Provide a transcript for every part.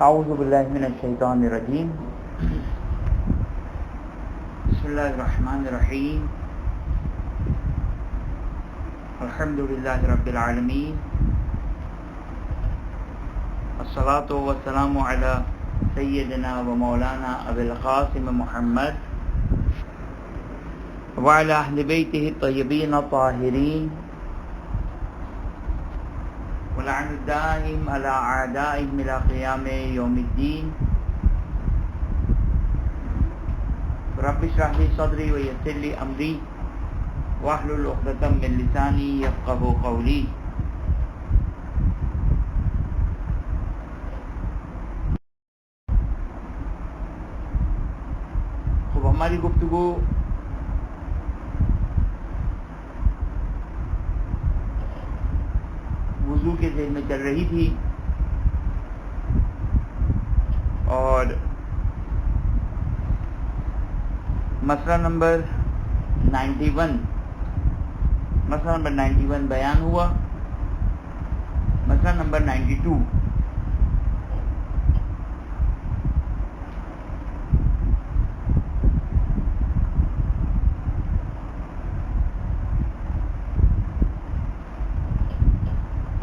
اعوذ باللہ من الشیطان الرجیم بسم اللہ الرحمن الرحیم الحمدللہ رب العالمین الصلاۃ والسلام علی سیدنا و مولانا ابی القاسم محمد وعلی اہل بیتہ الطیبین الطاہرین ولعن الدائم على اعدائهم الى قیام یوم الدین رب اشرح لی صدری ویسر لی امری واحلل عقدۃ من لسانی یفقهوا قولی. خب ہماری گفتگو وضو کے ذہن میں چل رہی تھی اور مسئلہ نمبر 91 بیان ہوا. مسئلہ نمبر 92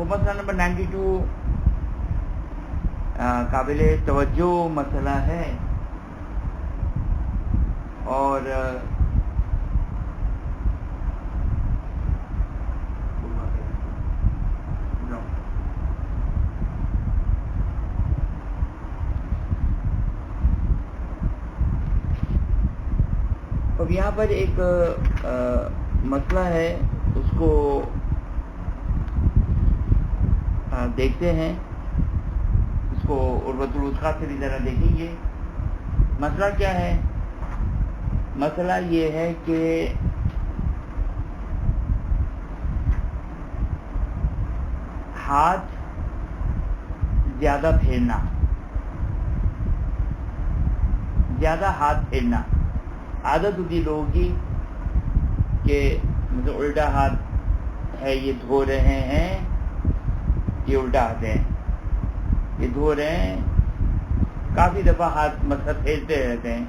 مسئلہ نمبر 92 قابل توجہ مسئلہ ہے اور اب یہاں پر ایک مسئلہ ہے، اس کو دیکھتے ہیں، اس کو عروۃ الوثقیٰ سے بھی ذرا دیکھیں گے. مسئلہ کیا ہے؟ مسئلہ یہ ہے کہ ہاتھ زیادہ پھیرنا، ہاتھ پھیرنا عادت ہوتی لوگوں کی کہ مطلب الٹا ہاتھ ہے، یہ دھو رہے ہیں، یہ الٹا ہاتھ ہے، یہ دھو رہے ہیں، کافی دفعہ ہاتھ مسئلہ پھیرتے رہتے ہیں.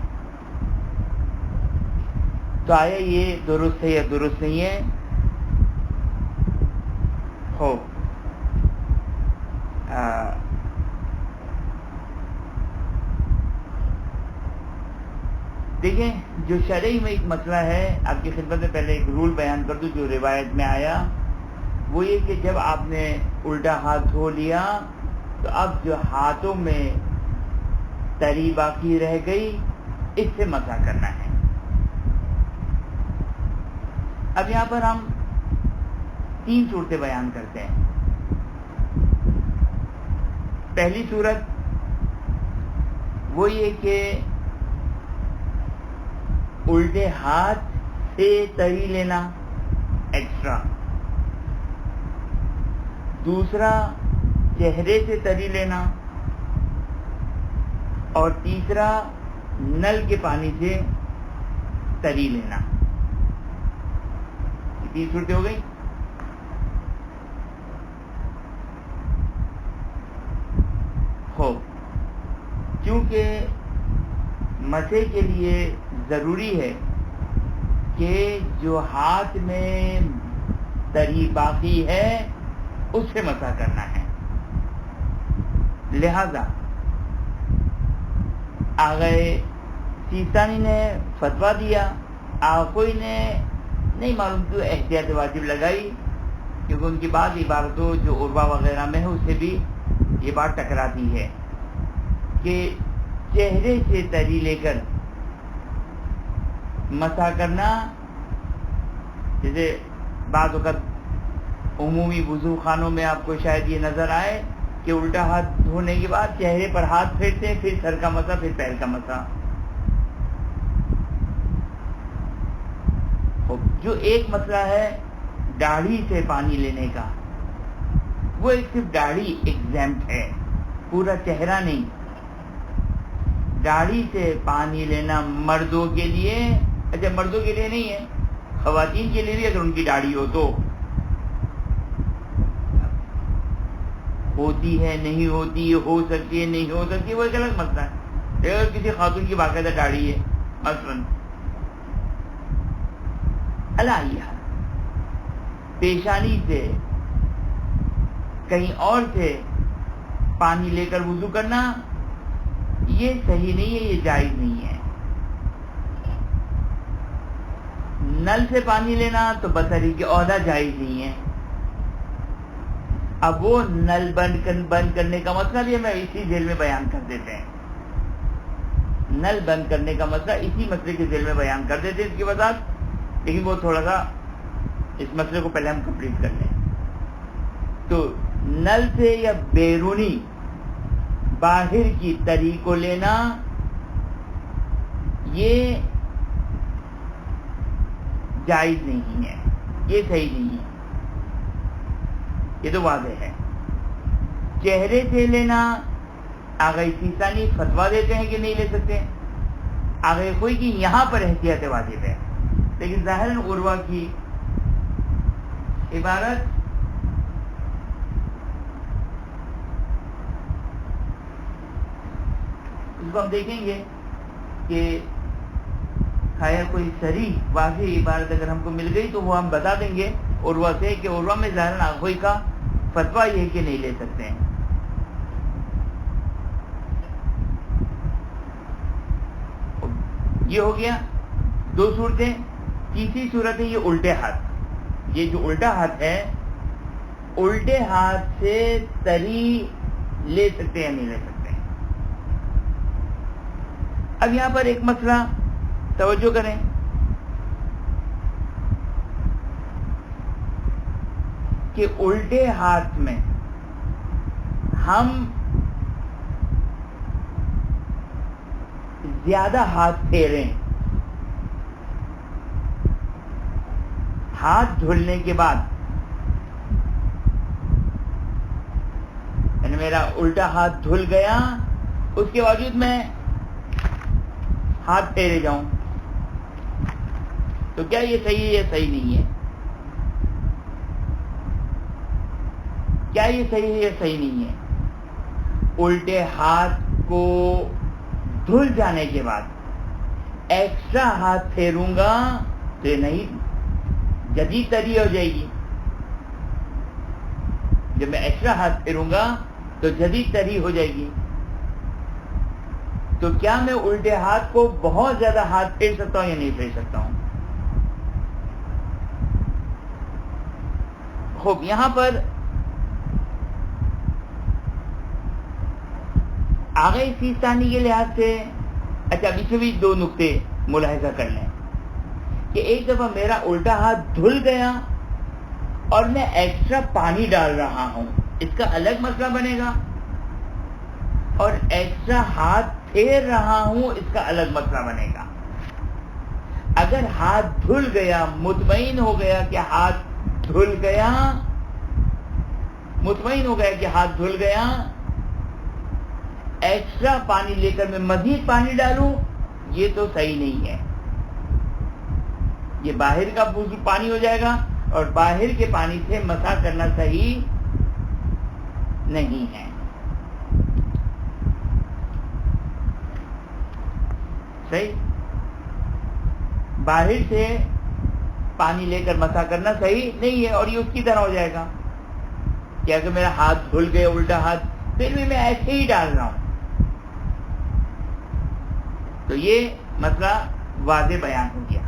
تو آیا یہ درست ہے یا درست نہیں ہے؟ ہو دیکھیں، جو شرعی میں ایک مسئلہ ہے، آپ کی خدمت میں پہلے ایک رول بیان کر دوں جو روایت میں آیا، وہ یہ کہ جب آپ نے الٹا ہاتھ دھو لیا تو اب جو ہاتھوں میں تری باقی رہ گئی اس سے مسح کرنا ہے. اب یہاں پر ہم 3 صورتیں بیان کرتے ہیں. پہلی صورت وہ یہ کہ الٹے ہاتھ سے تری لینا ایکسٹرا، دوسرا چہرے سے تری لینا، اور تیسرا نل کے پانی سے تری لینا. یہ 3 صورتیں ہو گئی. ہو کیونکہ مسح کے لیے ضروری ہے کہ جو ہاتھ میں تری باقی ہے اس سے مسح کرنا ہے. لہذا آگئے سیستانی نے فتویٰ دیا، کوئی نے نہیں معلوم کیوں احتیاط واجب لگائی، کیونکہ ان کی بعض عبارتوں جو عربا وغیرہ میں ہے اس سے بھی یہ بات ٹکراتی ہے کہ چہرے سے تری لے کر مسح کرنا، جیسے بعض وقت عمومی وضو خانوں میں آپ کو شاید یہ نظر آئے کہ الٹا ہاتھ دھونے کے بعد چہرے پر ہاتھ پھیرتے ہیں، پھر سر کا مسح، پھر پیر کا مسح. جو ایک مسئلہ ہے داڑھی سے پانی لینے کا، وہ ایک صرف داڑھی ایگزیمپٹ ہے، پورا چہرہ نہیں. داڑھی سے پانی لینا مردوں کے لیے، اچھا مردوں کے لیے نہیں ہے، خواتین کے لیے بھی اگر ان کی داڑھی ہو تو ہوتی ہے نہیں ہوتی، ہو سکتی ہے نہیں ہو سکتی، وہ ایک الگ مسئلہ ہے. اگر کسی خاتون کی باقاعدہ داڑھی ہے مثلاً، اللہ پیشانی سے کہیں اور سے پانی لے کر وضو کرنا یہ صحیح نہیں ہے، یہ جائز نہیں ہے. نل سے پانی لینا تو بصری کے عہدہ جائز نہیں ہے. اب وہ نل بند کرنے کا مسئلہ بھی ہمیں اسی ذیل میں بیان کر دیتے ہیں. نل بند کرنے کا مسئلہ اسی مسئلے کے ذیل میں بیان کر دیتے ہیں اس کی وضاحت، لیکن وہ تھوڑا سا اس مسئلے کو پہلے ہم کمپلیٹ کر لیں. تو نل سے یا بیرونی باہر کی تری کو لینا یہ جائز نہیں ہے، یہ صحیح نہیں ہے، یہ تو واضح ہے. چہرے سے لینا آغائی سیستانی فتویٰ دیتے ہیں کہ نہیں لے سکتے. آغائی کوئی کی یہاں پر احتیاط واجب ہے، لیکن ظاہراً عروہ کی عبارت اس کو ہم دیکھیں گے کہ خیر کوئی صریح واضح عبارت اگر ہم کو مل گئی تو وہ ہم بتا دیں گے عروہ سے کہ عروہ میں ظاہراً آغوئی کا فتویٰ یہ ہے کہ نہیں لے سکتے ہیں. یہ ہو گیا دو صورتیں. تیسری صورت ہے یہ الٹے ہاتھ. یہ جو الٹا ہاتھ ہے، الٹے ہاتھ سے تری لے سکتے ہیں نہیں لے سکتے. اب یہاں پر ایک مسئلہ توجہ کریں کہ الٹے ہاتھ میں ہم زیادہ ہاتھ پھیریں، ہاتھ دھلنے کے بعد، یعنی میرا الٹا ہاتھ دھل گیا اس کے باوجود میں ہاتھ پھیرے جاؤں، تو کیا یہ صحیح ہے یا صحیح نہیں ہے؟ کیا یہ صحیح ہے یا صحیح نہیں ہے؟ الٹے ہاتھ کو دھل جانے کے بعد ایکسٹرا ہاتھ پھیروں گا تو یہ نہیں جدید تری ہو جائے گی. جب میں ایکسٹرا ہاتھ پھیروں گا تو جدید تری ہو جائے گی. تو کیا میں الٹے ہاتھ کو بہت زیادہ ہاتھ پھیر سکتا ہوں یا نہیں پھیر سکتا ہوں؟ خوب یہاں پر آغائی سیستانی کے لحاظ سے اچھا ابھی سے بھی دو نقطے ملاحظہ کر لیں کہ ایک دفعہ میرا الٹا ہاتھ دھل گیا اور میں ایکسٹرا پانی ڈال رہا ہوں، اس کا الگ مسئلہ بنے گا، اور ایکسٹرا ہاتھ پھیر رہا ہوں اس کا الگ مسئلہ بنے گا. اگر ہاتھ دھل گیا، مطمئن ہو گیا کہ ہاتھ دھل گیا، مطمئن ہو گیا کہ ہاتھ دھل گیا، ایکسٹرا پانی لے کر میں مزید پانی ڈالوں، یہ تو صحیح نہیں ہے. یہ باہر کا پانی ہو جائے گا اور باہر کے پانی سے مسح کرنا صحیح نہیں ہے. صحیح باہر سے پانی لے کر مسح کرنا صحیح نہیں ہے، اور یہ اس کی طرح ہو جائے گا کہ اگر میرا ہاتھ دھل گیا الٹا ہاتھ پھر بھی میں ایسے ہی ڈال رہا ہوں، تو یہ مسئلہ واضح بیان ہو گیا.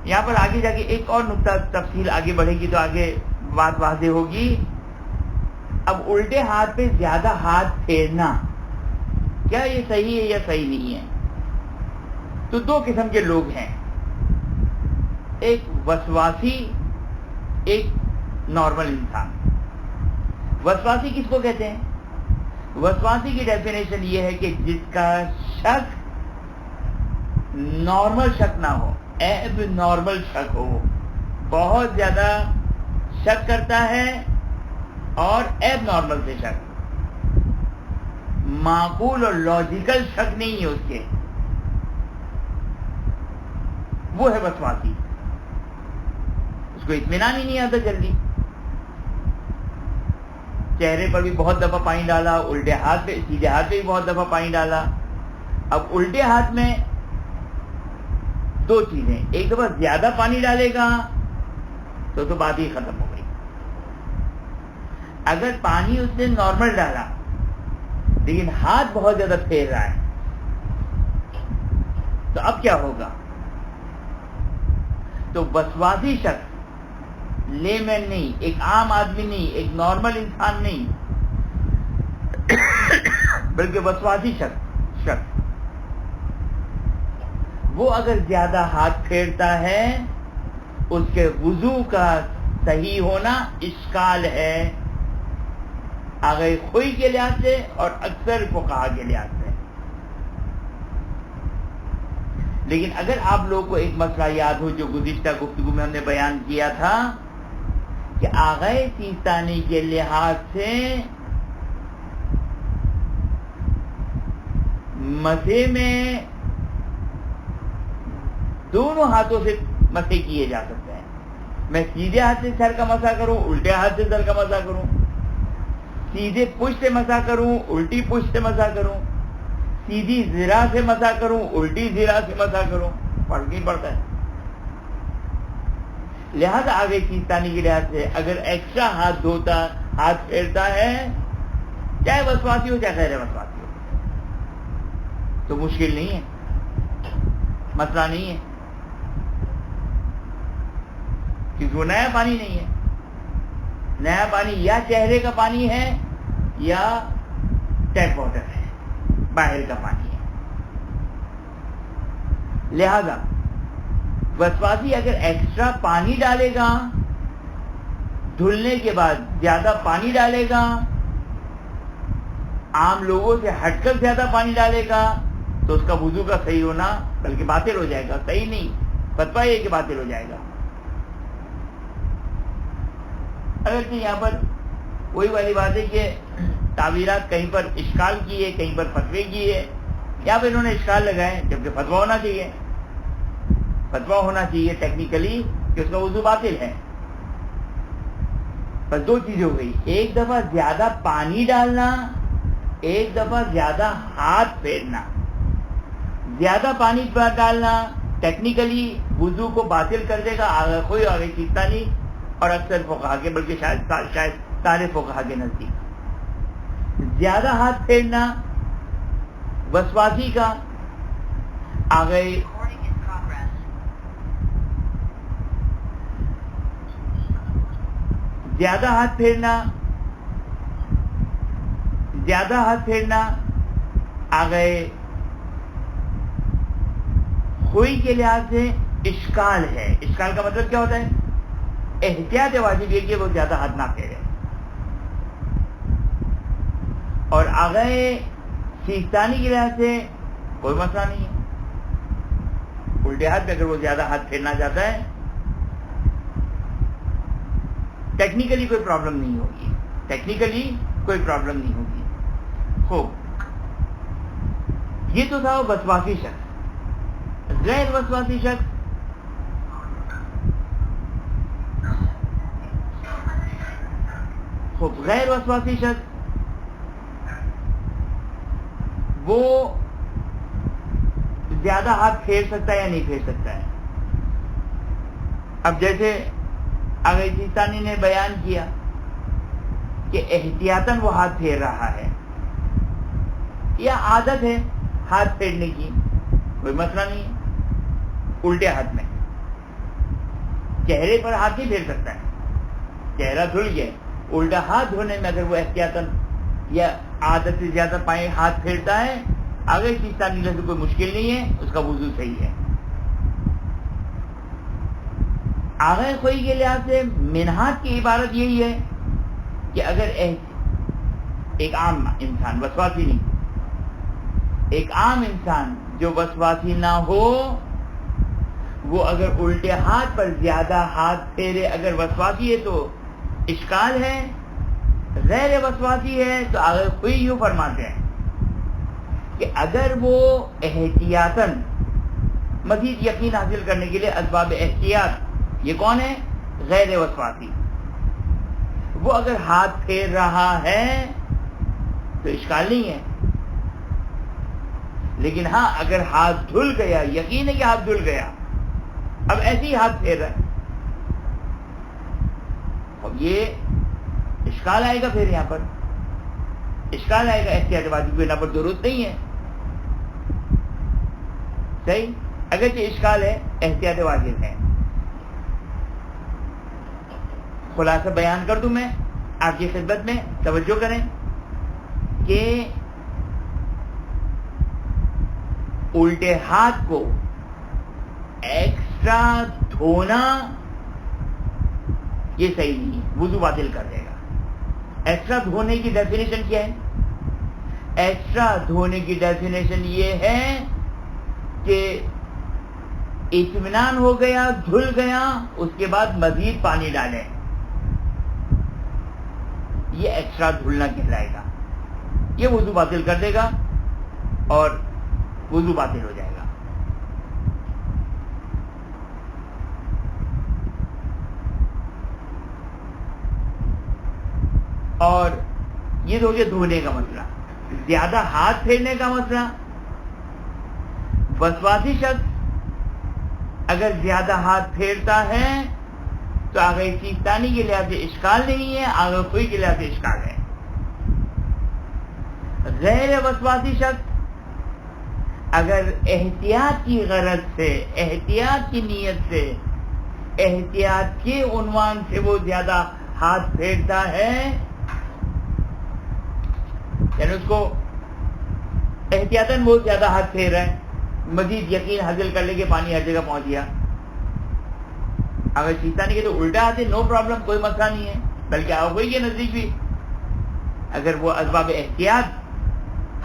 یہاں پر آگے جا کے ایک اور نقطہ تفصیل آگے بڑھے گی تو آگے بات واضح ہوگی. اب الٹے ہاتھ پہ زیادہ ہاتھ پھیرنا کیا یہ صحیح ہے یا صحیح نہیں ہے؟ تو دو قسم کے لوگ ہیں، ایک وسواسی، ایک نارمل انسان. وسواسی کس کو کہتے ہیں؟ وسواسی کی ڈیفینیشن یہ ہے کہ جس کا شک نارمل شک نہ ہو، ایب نارمل شک ہو، بہت زیادہ شک کرتا ہے اور ایب نارمل سے شک، معقول اور لاجیکل شک نہیں ہے اس کے، وہ ہے وسواسی. اس کو اطمینان ہی نہیں آتا جلدی. چہرے پر بھی بہت دفعہ پانی ڈالا، الٹے ہاتھ پہ، سیدھے ہاتھ پہ بھی بہت دفعہ پانی ڈالا. اب الٹے ہاتھ میں دو چیزیں، ایک دفعہ زیادہ پانی ڈالے گا تو بات ہی ختم ہو گئی. اگر پانی اس نے نارمل ڈالا لیکن ہاتھ بہت زیادہ پھیر رہا ہے تو اب کیا ہوگا؟ تو وسواسی شخص، لے مین نہیں، ایک عام آدمی نہیں، ایک نارمل انسان نہیں، بلکہ وسواسی شخص وہ اگر زیادہ ہاتھ پھیرتا ہے اس کے وضو کا صحیح ہونا اشکال ہے، آگے خوئی کے لحاظ سے اور اکثر فقہا کے لحاظ سے. لیکن اگر آپ لوگوں کو ایک مسئلہ یاد ہو جو گزشتہ گفتگو میں ہم نے بیان کیا تھا کہ آغاز سیستانی کے لحاظ سے مسح میں دونوں ہاتھوں سے مسح کیے جا سکتے ہیں. میں سیدھے ہاتھ سے سر کا مسح کروں، الٹے ہاتھ سے سر کا مسح کروں، سیدھے پشت سے مسح کروں، الٹی پشت سے مسح کروں، سیدھی زرا سے مسح کروں، الٹی زرا سے مسح کروں، فرق نہیں پڑتا ہے. لہذا آگے سیستانی کے لحاظ سے اگر ایکسٹرا ہاتھ پھیرتا ہے، چاہے وسواسی ہو چاہے غیر وسواسی ہو، تو مشکل نہیں ہے، مسئلہ نہیں ہے، کیونکہ وہ نیا پانی نہیں ہے. نیا پانی یا چہرے کا پانی ہے یا ٹیپ واٹر ہے، باہر کا پانی ہے. لہذا وسواسی اگر ایکسٹرا پانی ڈالے گا، دھلنے کے بعد زیادہ پانی ڈالے گا، عام لوگوں سے ہٹ کر زیادہ پانی ڈالے گا، تو اس کا وضو کا صحیح ہونا بلکہ باطل ہو جائے گا. صحیح نہیں، فتویٰ یہ کہ باطل ہو جائے گا. اگرچہ یہاں پر وہی والی بات ہے کہ تعبیرات کہیں پر اشکال کی ہے، کہیں پر فتوے کی ہے. یہاں پہ انہوں نے اشکال لگائے جبکہ فتویٰ ہونا چاہیے، فتویٰ ہونا چاہیے ٹیکنیکلی کہ اس کا وضو باطل ہے. بس دو چیزیں ہو گئی، ایک دفعہ زیادہ پانی ڈالنا، ایک دفعہ زیادہ ہاتھ پھیرنا. زیادہ پانی ڈالنا ٹیکنیکلی وضو کو باطل کر دے گا، کوئی آگے چیزتا نہیں، اور اکثر فقہا کے بلکہ شاید سارے فقہا کے نزدیک زیادہ ہاتھ پھیرنا وسواسی کا آگے زیادہ ہاتھ پھیرنا آگے خوئی کے لحاظ سے اشکال ہے. اشکال کا مطلب کیا ہوتا ہے؟ احتیاط واجب یہ کہ وہ زیادہ ہاتھ نہ پھیرے. اور آگے سیستانی کے لحاظ سے کوئی مسئلہ نہیں ہے. الٹے ہاتھ پہ اگر وہ زیادہ ہاتھ پھیرنا چاہتا ہے ٹیکنیکلی کوئی پرابلم نہیں ہوگی، ٹیکنیکلی کوئی پرابلم نہیں ہوگی. خوب، یہ تو تھا وسواسی شخص. غیر وسواسی شخص غیر وسواسی شخص وہ زیادہ ہاتھ پھیر سکتا ہے یا نہیں پھیر سکتا ہے؟ اب جیسے آگے سیستانی نے بیان کیا کہ احتیاطاً وہ ہاتھ پھیر رہا ہے یا عادت ہے ہاتھ پھیرنے کی، کوئی مسئلہ نہیں ہے. الٹے ہاتھ میں چہرے پر ہاتھ نہیں پھیر سکتا ہے، چہرہ دھل گیا، الٹا ہاتھ دھونے میں اگر وہ احتیاطاً یا عادت سے زیادہ پائیں ہاتھ پھیرتا ہے، آگے سیستانی سے کوئی مشکل نہیں ہے، اس کا وضو صحیح ہے. آگے خوئی کے لحاظ سے منہاج کی عبارت یہی ہے کہ اگر ایک عام انسان، وسواسی نہیں، ایک عام انسان جو وسواسی نہ ہو، وہ اگر الٹے ہاتھ پر زیادہ ہاتھ پھیرے، اگر وسواسی ہے تو اشکال ہے، غیر وسواسی ہے تو آگے خوئی یوں فرماتے ہیں کہ اگر وہ احتیاطاً مزید یقین حاصل کرنے کے لیے اسباب احتیاط، یہ کون ہے؟ غیر وسواسی. وہ اگر ہاتھ پھیر رہا ہے تو اشکال نہیں ہے، لیکن ہاں اگر ہاتھ دھل گیا، یقین ہے کہ ہاتھ دھل گیا، اب ایسے ہی ہاتھ پھیر رہا ہے، اب یہ اشکال آئے گا، پھر یہاں پر اشکال آئے گا، احتیاط بازی کو یہاں پر ضرورت نہیں ہے، صحیح، اگرچہ اشکال ہے، احتیاط واجب ہے۔ خلاصہ بیان کر دوں میں آپ کی خدمت میں، توجہ کریں کہ الٹے ہاتھ کو ایکسٹرا دھونا یہ صحیح نہیں ہے، وضو باطل کر دے گا۔ ایکسٹرا دھونے کی ڈیفینیشن کیا ہے؟ ایکسٹرا دھونے کی ڈیفینیشن یہ ہے کہ اطمینان ہو گیا، دھل گیا، اس کے بعد مزید پانی ڈالیں، یہ ایکسٹرا دھلنا کہلائے گا، یہ وضو باطل کر دے گا اور وضو باطل ہو جائے گا۔ اور یہ تو ہو گیا دھونے کا مسئلہ۔ زیادہ ہاتھ پھیرنے کا مسئلہ، وسواسی شخص اگر زیادہ ہاتھ پھیرتا ہے تو آگے سیستانی کے لحاظ سے اشکال نہیں ہے، آگے خوئی کے لحاظ سے اشکال ہے۔ غیر وسواسی شخص اگر احتیاط کی غرض سے، احتیاط کی نیت سے، احتیاط کے عنوان سے وہ زیادہ ہاتھ پھیرتا ہے، یعنی اس کو احتیاطاً بہت زیادہ ہاتھ پھیر رہا ہے، مزید یقین حاصل کر لے کہ پانی ہر جگہ پہنچ گیا، اگر سیستانی کے تو الٹا آتے، نو پرابلم، کوئی مسئلہ نہیں ہے، بلکہ آگوئی کے نزدیک بھی اگر وہ اسباب احتیاط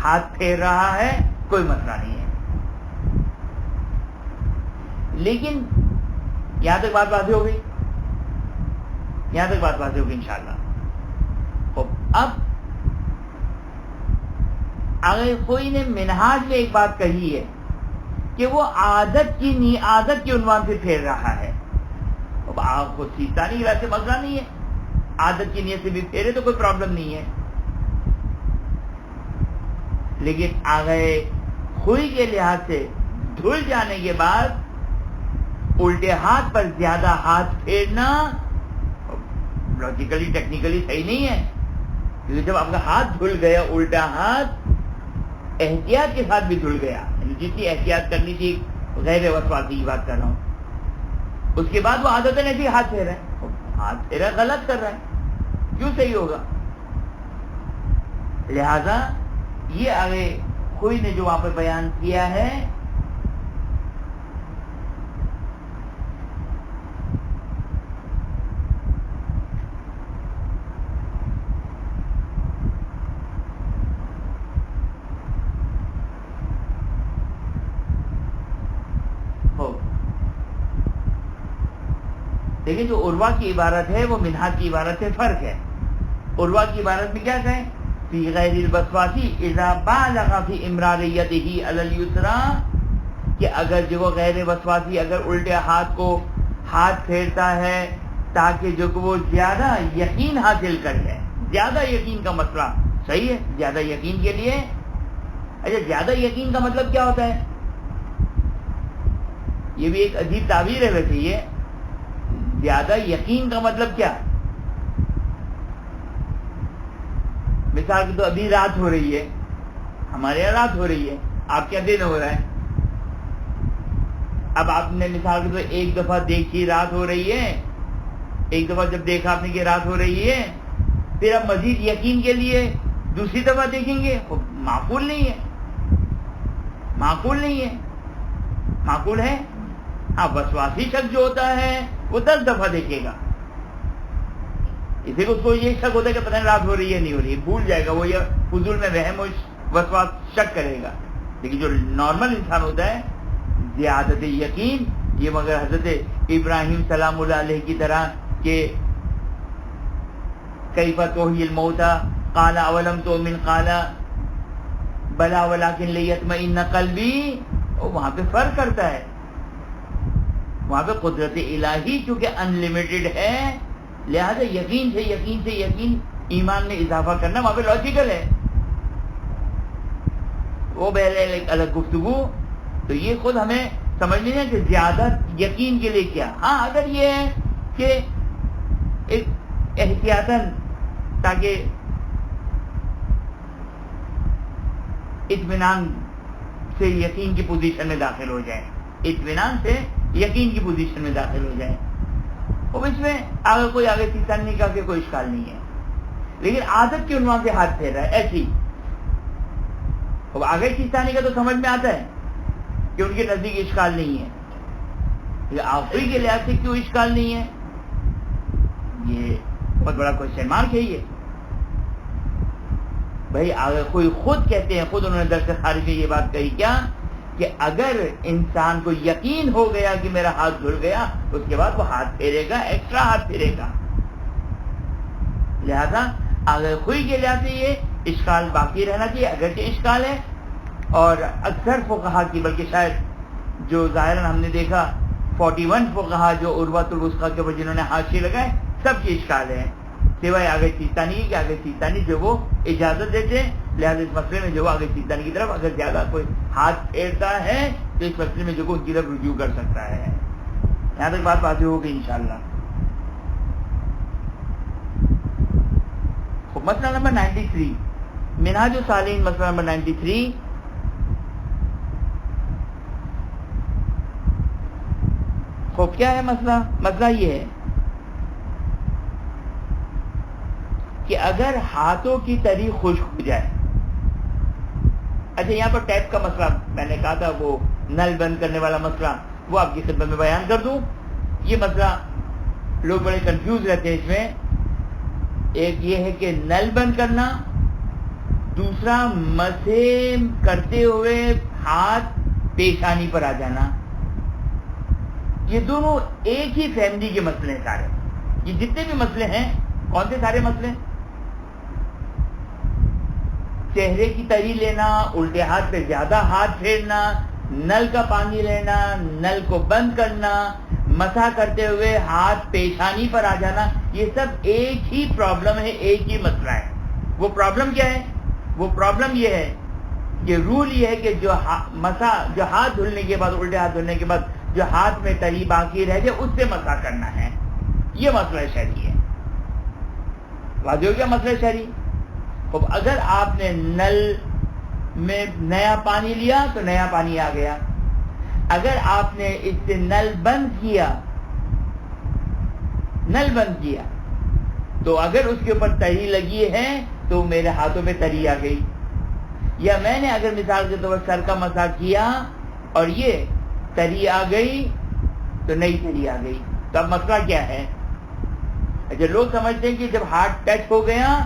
ہاتھ پھیر رہا ہے کوئی مسئلہ نہیں ہے۔ لیکن یہاں تک بات واضح ہو گئی، یہاں تک بات واضح ہوگی انشاءاللہ۔ اب اگر کوئی نے منہاج میں ایک بات کہی ہے کہ وہ عادت کے عنوان سے پھیر رہا ہے، اب آپ کو سیستانی کی وجہ سے مسئلہ نہیں ہے، عادت کی نیت سے بھی پھیرے تو کوئی پرابلم نہیں ہے، لیکن آگے خوئی کے لحاظ سے دھل جانے کے بعد الٹے ہاتھ پر زیادہ ہاتھ پھیرنا لاجیکلی ٹیکنیکلی صحیح نہیں ہے، کیونکہ جب آپ کا ہاتھ دھل گیا، الٹا ہاتھ احتیاط کے ساتھ بھی دھل گیا، جس کی احتیاط کرنی تھی، غیر وسواسی کی بات کر رہا ہوں، اس کے بعد وہ عادتاً ایسے ہاتھ پھیرا ہے، ہاتھ پھیرا غلط کر رہا ہے، کیوں صحیح ہوگا؟ لہذا یہ آگے کوئی نے جو وہاں پہ بیان کیا ہے لیکن جو عروہ کی عبارت ہے وہ منہاج کی عبارت سے فرق ہے۔ عروہ کی عبارت میں کیا کہیں؟ فی غیر الوسواسی اذا بالغ فی امراریتہ علی الیسرا، کہ اگر جو غیر وسواسی اگر الٹے ہاتھ کو ہاتھ پھیرتا ہے تاکہ جو کہ وہ زیادہ یقین حاصل کر لے، زیادہ یقین کا مسئلہ صحیح ہے، زیادہ یقین کے لیے، اچھا زیادہ یقین کا مطلب کیا ہوتا ہے؟ یہ بھی ایک عجیب تعبیر ہے ویسے، یہ زیادہ یقین کا مطلب کیا؟ مثال کے تو ابھی رات ہو رہی ہے، ہمارے یہاں رات ہو رہی ہے، آپ کیا دن ہو رہا ہے؟ اب آپ نے مثال کے تو ایک دفعہ دیکھی رات ہو رہی ہے، ایک دفعہ جب دیکھا آپ نے کہ رات ہو رہی ہے، پھر اب مزید یقین کے لیے دوسری دفعہ دیکھیں گے، معقول نہیں ہے، معقول نہیں ہے، معقول ہے؟ ہاں وسواسی شخص جو ہوتا ہے وہ 10 دفعہ دیکھے گا، اسے کو اس کو یہ شک ہوتا ہے کہ پتہ نہیں رات ہو رہی ہے نہیں ہو رہی ہے، بھول جائے گا، وہ یہ فضول میں وہم و وسواس شک کرے گا، لیکن جو نارمل انسان ہوتا ہے زیادت یقین، یہ مگر حضرت ابراہیم سلام اللہ علیہ کی طرح کہ کیف تحیی الموتى قال اولم تؤمن قال بلا ولکن لیطمئن قلبی، وہاں پہ فرق کرتا ہے، وہاں پہ قدرت الہی چونکہ ان لمیٹڈ ہے، لہذا یقین سے یقین ایمان میں اضافہ کرنا وہاں پہ لاجیکل ہے. وہ بہرحال ایک الگ گفتگو. تو یہ خود ہمیں سمجھ لینا کہ زیادہ یقین کے لیے کیا. ہاں اگر یہ ہے کہ ایک احتیاطاً تاکہ اطمینان سے یقین کی پوزیشن میں داخل ہو جائے, اطمینان سے یقین کی پوزیشن میں داخل ہو جائے. اور اس میں اگر کوئی آگے تیسرا نہیں کہا کہ کوئی اشکال نہیں ہے, لیکن عادت کے عنوان سے ہاتھ پھیر رہا ہے ایسی. اب آگے تیسرانی کا تو سمجھ میں آتا ہے کہ ان کے نزدیک اشکال نہیں ہے, یہ آخری کے لحاظ سے کیوں اشکال نہیں ہے, یہ بہت بڑا کوشچن مارک ہے. یہ بھائی اگر کوئی خود کہتے ہیں, خود انہوں نے درس خارج میں یہ بات کہی کیا کہ اگر انسان کو یقین ہو گیا کہ میرا ہاتھ دھل گیا اس کے بعد وہ ہاتھ پھیرے گا, ایکسٹرا ہاتھ پھیرے گا. لہذا اگر کوئی کے لحاظ سے یہ اشکال باقی رہنا چاہیے, اگرچہ اشکال ہے. اور اکثر فقہا کی, بلکہ شاید جو ظاہراً ہم نے دیکھا 41 فقہا جو عروۃ الوثقی کے اوپر جنہوں نے حاشیے لگائے, سب کی اشکال ہے سوائے آگے سیستانی کہ آگے سیستانی جو وہ اجازت دیتے ہیں. لہٰذا اس مسئلے میں جو وہ آگے سیستانی کی طرف اگر زیادہ کوئی ہاتھ پھیرتا ہے تو اس مسئلے میں جو وہ ان کی طرف رجوع کر سکتا ہے. یہاں تک بات واضح ہوگی انشاءاللہ. مسئلہ نمبر 93, منہاج الصالحین مسئلہ نمبر 93. خوب کیا ہے مسئلہ یہ ہے کہ اگر ہاتھوں کی تری خشک ہو جائے. اچھا یہاں پر ٹیپ کا مسئلہ میں نے کہا تھا, وہ نل بند کرنے والا مسئلہ, وہ آپ کی خدمت میں بیان کر دوں. یہ مسئلہ لوگ بڑے کنفیوز رہتے ہیں اس میں. ایک یہ ہے کہ نل بند کرنا, دوسرا مسح کرتے ہوئے ہاتھ پیشانی پر آ جانا. یہ دونوں ایک ہی فیملی کے مسئلے ہیں سارے. یہ جتنے بھی مسئلے ہیں, کون سے سارے مسئلے؟ چہرے کی تری لینا, الٹے ہاتھ پہ زیادہ ہاتھ پھیرنا, نل کا پانی لینا, نل کو بند کرنا, مسح کرتے ہوئے ہاتھ پیشانی پر آ جانا, یہ سب ایک ہی پرابلم ہے, ایک ہی مسئلہ ہے. وہ پرابلم کیا ہے؟ وہ پرابلم یہ ہے کہ رول یہ ہے کہ جو ہاتھ دھلنے کے بعد, الٹے ہاتھ دھلنے کے بعد جو ہاتھ میں تری باقی رہ جائے اس سے مسح کرنا ہے. یہ مسئلہ شرعی ہے. واضح ہو گیا مسئلہ شرعی. اب اگر آپ نے نل میں نیا پانی لیا تو نیا پانی آ گیا. اگر آپ نے اس سے نل بند کیا تو اگر اس کے اوپر تری لگی ہے تو میرے ہاتھوں میں تری آ گئی. یا میں نے اگر مثال کے طور پر سر کا مسح کیا اور یہ تری آ گئی تو نئی تری آ گئی. تو اب مسئلہ کیا ہے؟ اچھا لوگ سمجھتے ہیں کہ جب ہاتھ ٹچ ہو گیا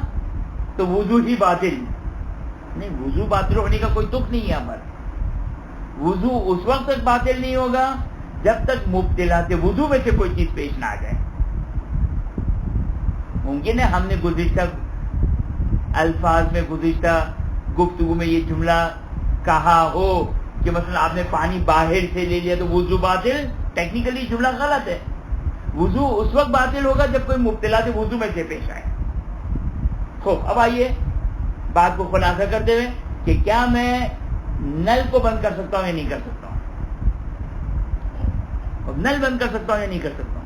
تو وضو ہی باطل. نہیں, وضو باطل ہونے کا کوئی تک نہیں. یہاں پر وضو اس وقت تک باطل نہیں ہوگا جب تک مبتلات وضو میں سے کوئی چیز پیش نہ آ جائے. ممکن ہے ہم نے گزشتہ الفاظ میں, گزشتہ گفتگو میں یہ جملہ کہا ہو کہ مثلا آپ نے پانی باہر سے لے لیا تو وضو باطل. ٹیکنیکلی جملہ غلط ہے. وضو اس وقت باطل ہوگا جب کوئی مبتلات وضو میں سے پیش آئے. خوب, اب آئیے بات کو خلاصہ کرتے ہوئے کہ کیا میں نل کو بند کر سکتا ہوں یا نہیں کر سکتا ہوں. اب نل بند کر سکتا ہوں یا نہیں کر سکتا ہوں.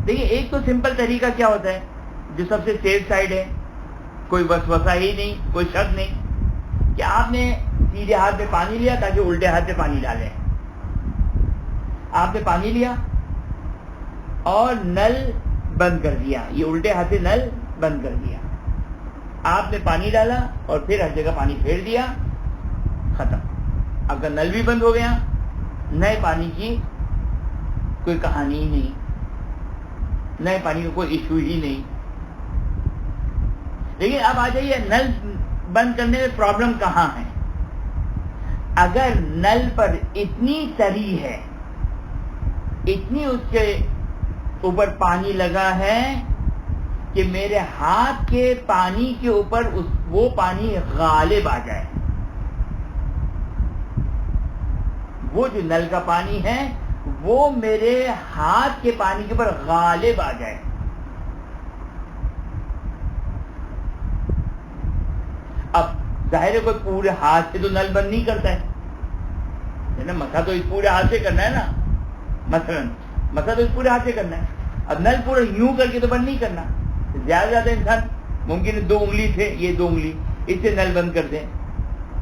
دیکھیے, ایک تو سمپل طریقہ کیا ہوتا ہے جو سب سے سیف سائڈ ہے, کوئی وسوسہ ہی نہیں, کوئی شک نہیں, کہ آپ نے سیدھے ہاتھ میں پانی لیا تاکہ الٹے ہاتھ میں پانی ڈالیں. آپ نے پانی لیا اور نل بند کر دیا, یہ الٹے ہاتھ سے نل بند کر دیا. آپ نے پانی ڈالا اور پھر ہر جگہ پانی پھیر دیا, ختم. آپ کا نل بھی بند ہو گیا. نئے پانی کی کوئی کہانی ہی نہیں, نئے پانی کا کوئی ایشو ہی نہیں. لیکن اب آ جائیے نل بند کرنے میں پرابلم کہاں ہے. اگر نل پر اتنی تری ہے, اتنی اس کے اوپر پانی لگا ہے کہ میرے ہاتھ کے پانی کے اوپر وہ پانی غالب آ جائے, وہ جو نل کا پانی ہے وہ میرے ہاتھ کے پانی کے اوپر غالب آ جائے. اب ظاہر ہے کوئی پورے ہاتھ سے تو نل بند نہیں کرتا ہے نا, مسا تو اس پورے ہاتھ سے کرنا ہے نا, مثلا مسا تو اس پورے ہاتھ سے کرنا ہے. اب نل پورا یوں کر کے تو بند نہیں کرنا. زیادہ زیادہ انسان ممکن ہے 2 انگلی سے, یہ 2 انگلی اس سے نل بند کر دیں,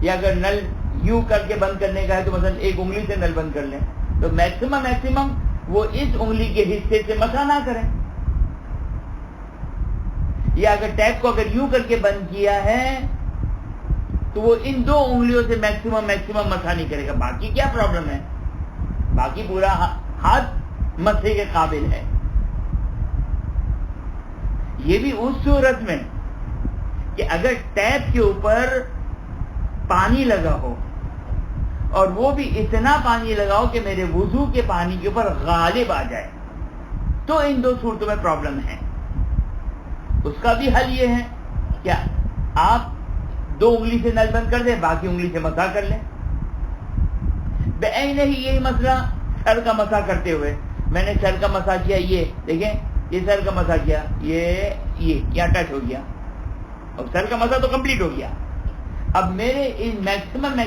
یا اگر نل یوں کر کے بند کرنے کا ہے تو مثلا 1 انگلی سے نل بند کر لیں. تو میکسیمم وہ اس انگلی کے حصے سے مسا نہ کریں. یا اگر ٹیپ کو اگر یوں کر کے بند کیا ہے تو وہ ان 2 انگلیوں سے میکسیمم مسا نہیں کرے گا. باقی کیا پرابلم ہے, باقی پورا ہاتھ مسے کے قابل ہے. یہ بھی اس صورت میں کہ اگر ٹیپ کے اوپر پانی لگا ہو اور وہ بھی اتنا پانی لگاؤ کہ میرے وضو کے پانی کے اوپر غالب آ جائے, تو ان 2 صورتوں میں پرابلم ہے. اس کا بھی حل یہ ہے کہ آپ 2 انگلی سے نل بند کر دیں, باقی انگلی سے مسا کر لیں. بعین ہی یہی مسئلہ سر کا مسا کرتے ہوئے, میں نے سر کا مسا کیا, یہ دیکھیں یہ سر کا مسا کیا, یہ یہاں ٹچ ہو گیا, اور سر کا مسا تو کمپلیٹ ہو گیا. اب میرے میکسیمم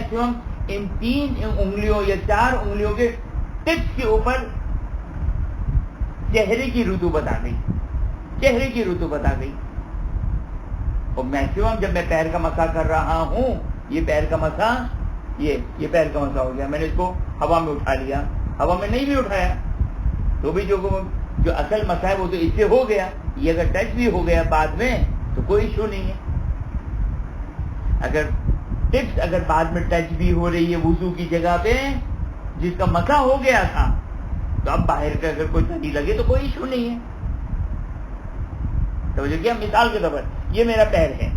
ان 3 انگلیوں یا 4 انگلیوں کے ٹپس کے اوپر چہرے کی رطوبت آ گئی, چہرے کی رطوبت آ گئی. اور میکسیمم جب میں پیر کا مسا کر رہا ہوں, یہ پیر کا مسا, یہ پیر کا مسا ہو گیا, میں نے اس کو ہوا میں اٹھا لیا, ہوا میں نہیں بھی اٹھایا تو بھی جو اصل مسا ہے وہ تو اس سے ہو گیا. یہ اگر ٹچ بھی ہو گیا بعد میں تو کوئی ایشو نہیں ہے. اگر ٹپس اگر بعد میں ٹچ بھی ہو رہی ہے وضو کی جگہ پہ جس کا مسا ہو گیا تھا, تو اب باہر کا اگر کوئی تری لگے تو کوئی ایشو نہیں ہے. توجہ کیا, مثال کے طور پر یہ میرا پیر ہے,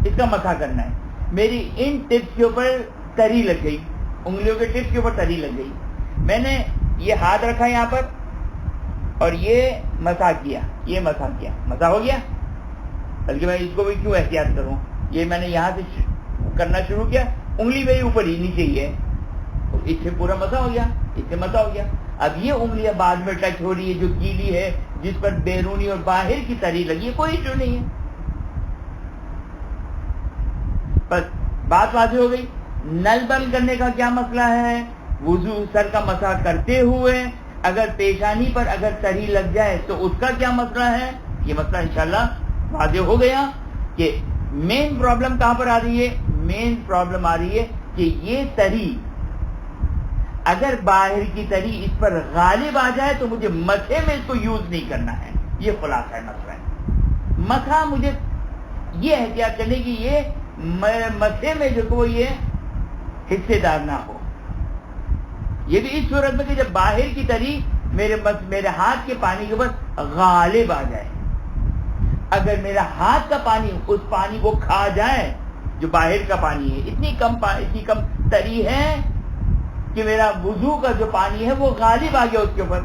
اس کا مسا کرنا ہے, میری ان ٹپس کے اوپر تری لگ گئی, انگلیوں کے ٹپس کے اوپر تری لگ گئی. میں نے یہ ہاتھ رکھا یہاں پر اور یہ مسا کیا, یہ مسا ہو گیا. بلکہ میں اس کو بھی کیوں احتیاط کروں, یہ میں نے یہاں سے کرنا شروع کیا, انگلی میری اوپر ہی نیچے ہی ہے, اس سے پورا مسا ہو گیا, اس سے مسا ہو گیا. اب یہ انگلیاں بعد میں ٹچ ہو رہی ہے جو گیلی ہے, جس پر بیرونی اور باہر کی تری لگی ہے, کوئی ایشو نہیں ہے. بس بات واضح ہو گئی. نل بند کرنے کا کیا مسئلہ ہے, وضو سر کا مسا کرتے ہوئے اگر پیشانی پر اگر تری لگ جائے تو اس کا کیا مسئلہ ہے. یہ مسئلہ انشاءاللہ واضح ہو گیا کہ مین پرابلم کہاں پر آ رہی ہے. مین پرابلم آ رہی ہے کہ یہ تری اگر باہر کی تری اس پر غالب آ جائے تو مجھے مسے میں اس کو یوز نہیں کرنا ہے. یہ خلاصہ ہے مسئلہ ہے. مسا مجھے یہ احتیاط کرنے کی, یہ مسے میں جو وہ یہ حصے دار نہ ہو. یہ بھی اس صورت میں کہ جب باہر کی تری میرے ہاتھ کے پانی کے اوپر غالب آ جائے. اگر میرا ہاتھ کا پانی اس پانی کو کھا جائے جو باہر کا پانی ہے, اتنی کم تری ہے کہ میرا وضو کا جو پانی ہے وہ غالب آ گیا اس کے اوپر,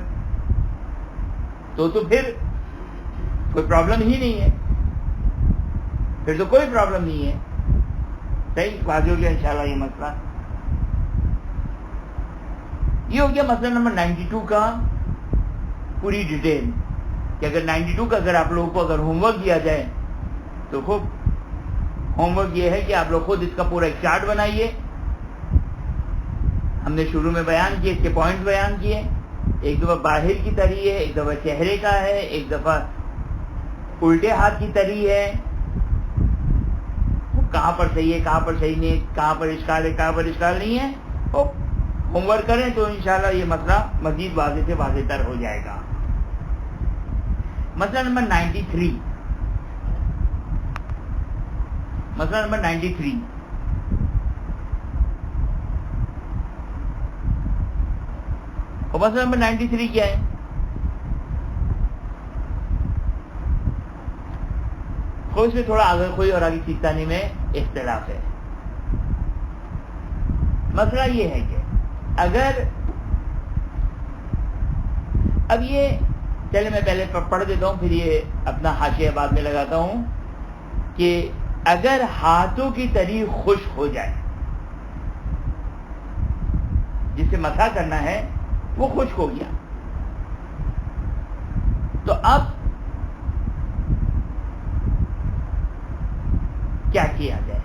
تو پھر کوئی پرابلم ہی نہیں ہے, پھر تو کوئی پرابلم نہیں ہے. صحیح واضح ہو گیا انشاءاللہ یہ مسئلہ. یہ ہو گیا مسئلہ نمبر 92 کا پوری ڈیٹیل, کہ اگر 92 کا اگر آپ لوگوں کو اگر ہوم ورک دیا جائے تو خوب ہوم ورک یہ ہے کہ آپ لوگ خود اس کا پورا ایک چارٹ بنائیے. ہم نے شروع میں بیان کیے, اس کے پوائنٹ بیان کیے. ایک دفعہ باہر کی تری ہے, ایک دفعہ چہرے کا ہے, ایک دفعہ الٹے ہاتھ کی تری ہے, کہاں پر صحیح ہے کہاں پر صحیح نہیں, کہاں پر اشکال ہے کہاں پر اشکال نہیں ہے. ہوم ورک کریں تو انشاءاللہ یہ مسئلہ مزید واضح سے واضح تر ہو جائے گا. مسئلہ نمبر 93, مسئلہ نمبر 93. اور مسئلہ نمبر 93 کیا ہے؟ کوئی سے تھوڑا آگے کوئی اور آگے کھینچانے میں اختلاف ہے. مسئلہ یہ ہے کہ اگر اب یہ چلے میں پہلے پڑھ دیتا ہوں پھر یہ اپنا حاشیہ بعد میں لگاتا ہوں کہ اگر ہاتھوں کی تری خشک ہو جائے جس سے مسح کرنا ہے وہ خشک ہو گیا. تو اب کیا کیا جائے؟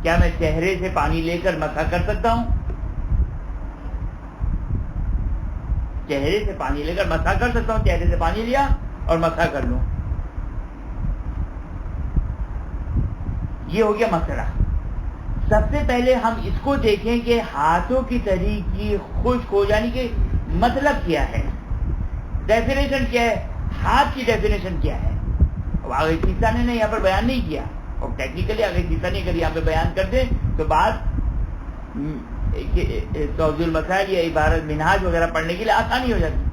کیا میں چہرے سے پانی لے کر مسح کر سکتا ہوں؟ چہرے سے پانی لے کر مسح کر سکتا ہوں. چہرے سے پانی لیا اور مسح کر لوں. یہ ہو گیا مسئلہ. سب سے پہلے ہم اس کو دیکھیں کہ ہاتھوں کی تہی کی خشک ہو جانے کے مطلب کیا ہے، ڈیفینیشن کیا ہے، ہاتھ کی ڈیفینیشن کیا ہے. اب آگے سیستانی نے یہاں پر بیان نہیں کیا، اور ٹیکنیکلی آگے سیستانی اگر یہاں پہ بیان کر دیں تو بات توضیح المسائل یا عبارت منہاج وغیرہ پڑھنے کے لیے آسانی ہو جاتی.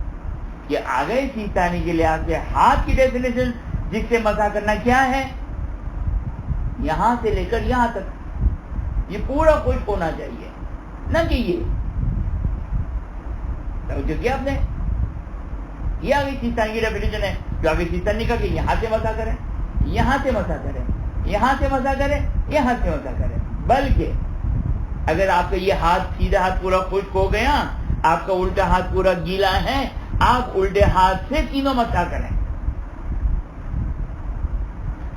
کہ آگے سیستانی کے لحاظ سے ہاتھ کی ڈیفینیشن جس سے مسح کرنا کیا ہے، یہاں سے لے کر یہاں تک یہ پورا خشک ہونا چاہیے، نہ کہ یہ. توجہ کیا آپ نے؟ یہ آگے سیستانی کی ڈیفینیشن ہے. جو آگے سیستانی کا کہ یہاں سے مسح کریں، یہاں سے مسح کریں، یہاں سے مسح کریں، یہاں سے مسح کریں. بلکہ اگر آپ کا یہ ہاتھ سیدھا ہاتھ پورا خشک ہو گیا، آپ کا الٹا ہاتھ پورا گیلا ہے، آپ الٹے ہاتھ سے تینوں مسح کریں.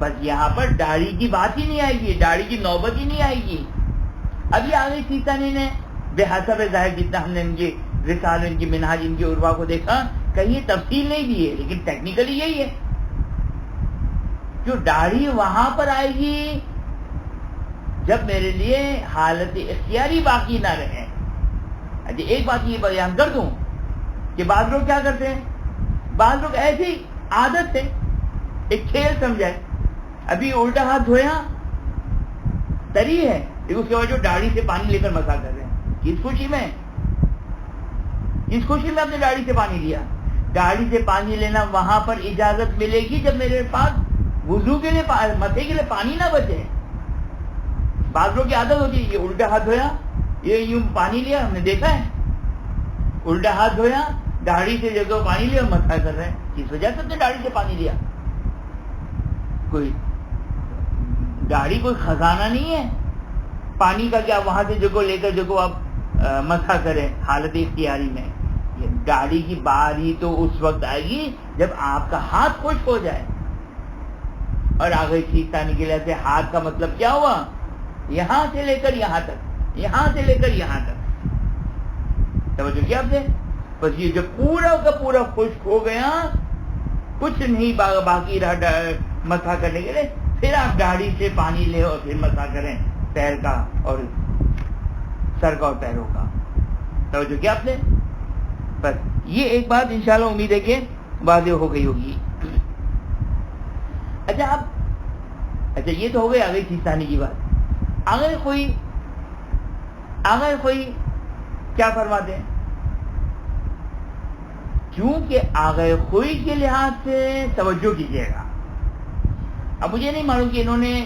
بس یہاں پر داڑھی کی بات ہی نہیں آئے گی، داڑھی کی نوبت ہی نہیں آئے گی. ابھی آگے سیستانی نے بے حسب ظاہر جتنا ہم نے ان کی رسالہ، ان کی منہاج، ان کی عروا کو دیکھا، کہیں تفصیل نہیں دی ہے، لیکن ٹیکنیکلی یہی ہے. جو داڑھی وہاں پر آئے گی جب میرے لیے حالت اختیاری باقی نہ رہے. اچھا ایک بات یہ بیان کر دوں کہ بعض لوگ کیا کرتے ہیں، بعض لوگ ایسی عادت سے ایک کھیل سمجھائے، ابھی الٹا ہاتھ دھویا تری ہے، لیکن اس کے بعد جو داڑھی سے پانی لے کر مسح کر رہے ہیں. کس خوشی میں، کس خوشی میں اپنے داڑھی سے پانی لیا؟ داڑھی سے پانی لینا وہاں پر اجازت ملے گی جب میرے پاس وضو کے لیے مسح کے لیے پانی نہ بچے. بعض لوگ کی عادت ہوتی ہے، یہ الٹا ہاتھ دھویا، یہ یوں پانی لیا، ہم نے دیکھا ہے الٹا ہاتھ دھویا، داڑھی سے لے کر پانی لیا اور مسح کر رہے ہیں. کس وجہ سے نے داڑھی سے پانی لیا؟ کوئی داڑھی کوئی خزانہ نہیں ہے پانی کا کہ آپ وہاں سے جگہ لے کر جگہ آپ مسح کریں حالت اختیاری میں. یہ داڑھی کی باری تو اس وقت آئے گی جب آپ کا ہاتھ خشک ہو جائے. اور آگے سیستانی کے لیے ہاتھ کا مطلب کیا ہوا؟ یہاں سے لے کر یہاں تک، یہاں سے لے کر یہاں تک. توجہ کیا آپ نے؟ بس یہ جب پورا کا پورا خشک ہو گیا، کچھ نہیں باقی رہا مسح کرنے کے لیے، پھر آپ داڑھی سے پانی لے اور پھر مسح کریں پیر کا اور سر کا اور پیروں کا. توجہ کیا آپ نے؟ بس یہ ایک بات انشاءاللہ امید ہے کہ واضح ہو گئی ہوگی. اچھا یہ تو ہو گئی آگے سیستانی کی بات. اگر کوئی کیا فرماتے ہیں، کیونکہ آگے خوئی کے لحاظ سے توجہ کیجیے گا. اب مجھے نہیں معلوم کہ انہوں نے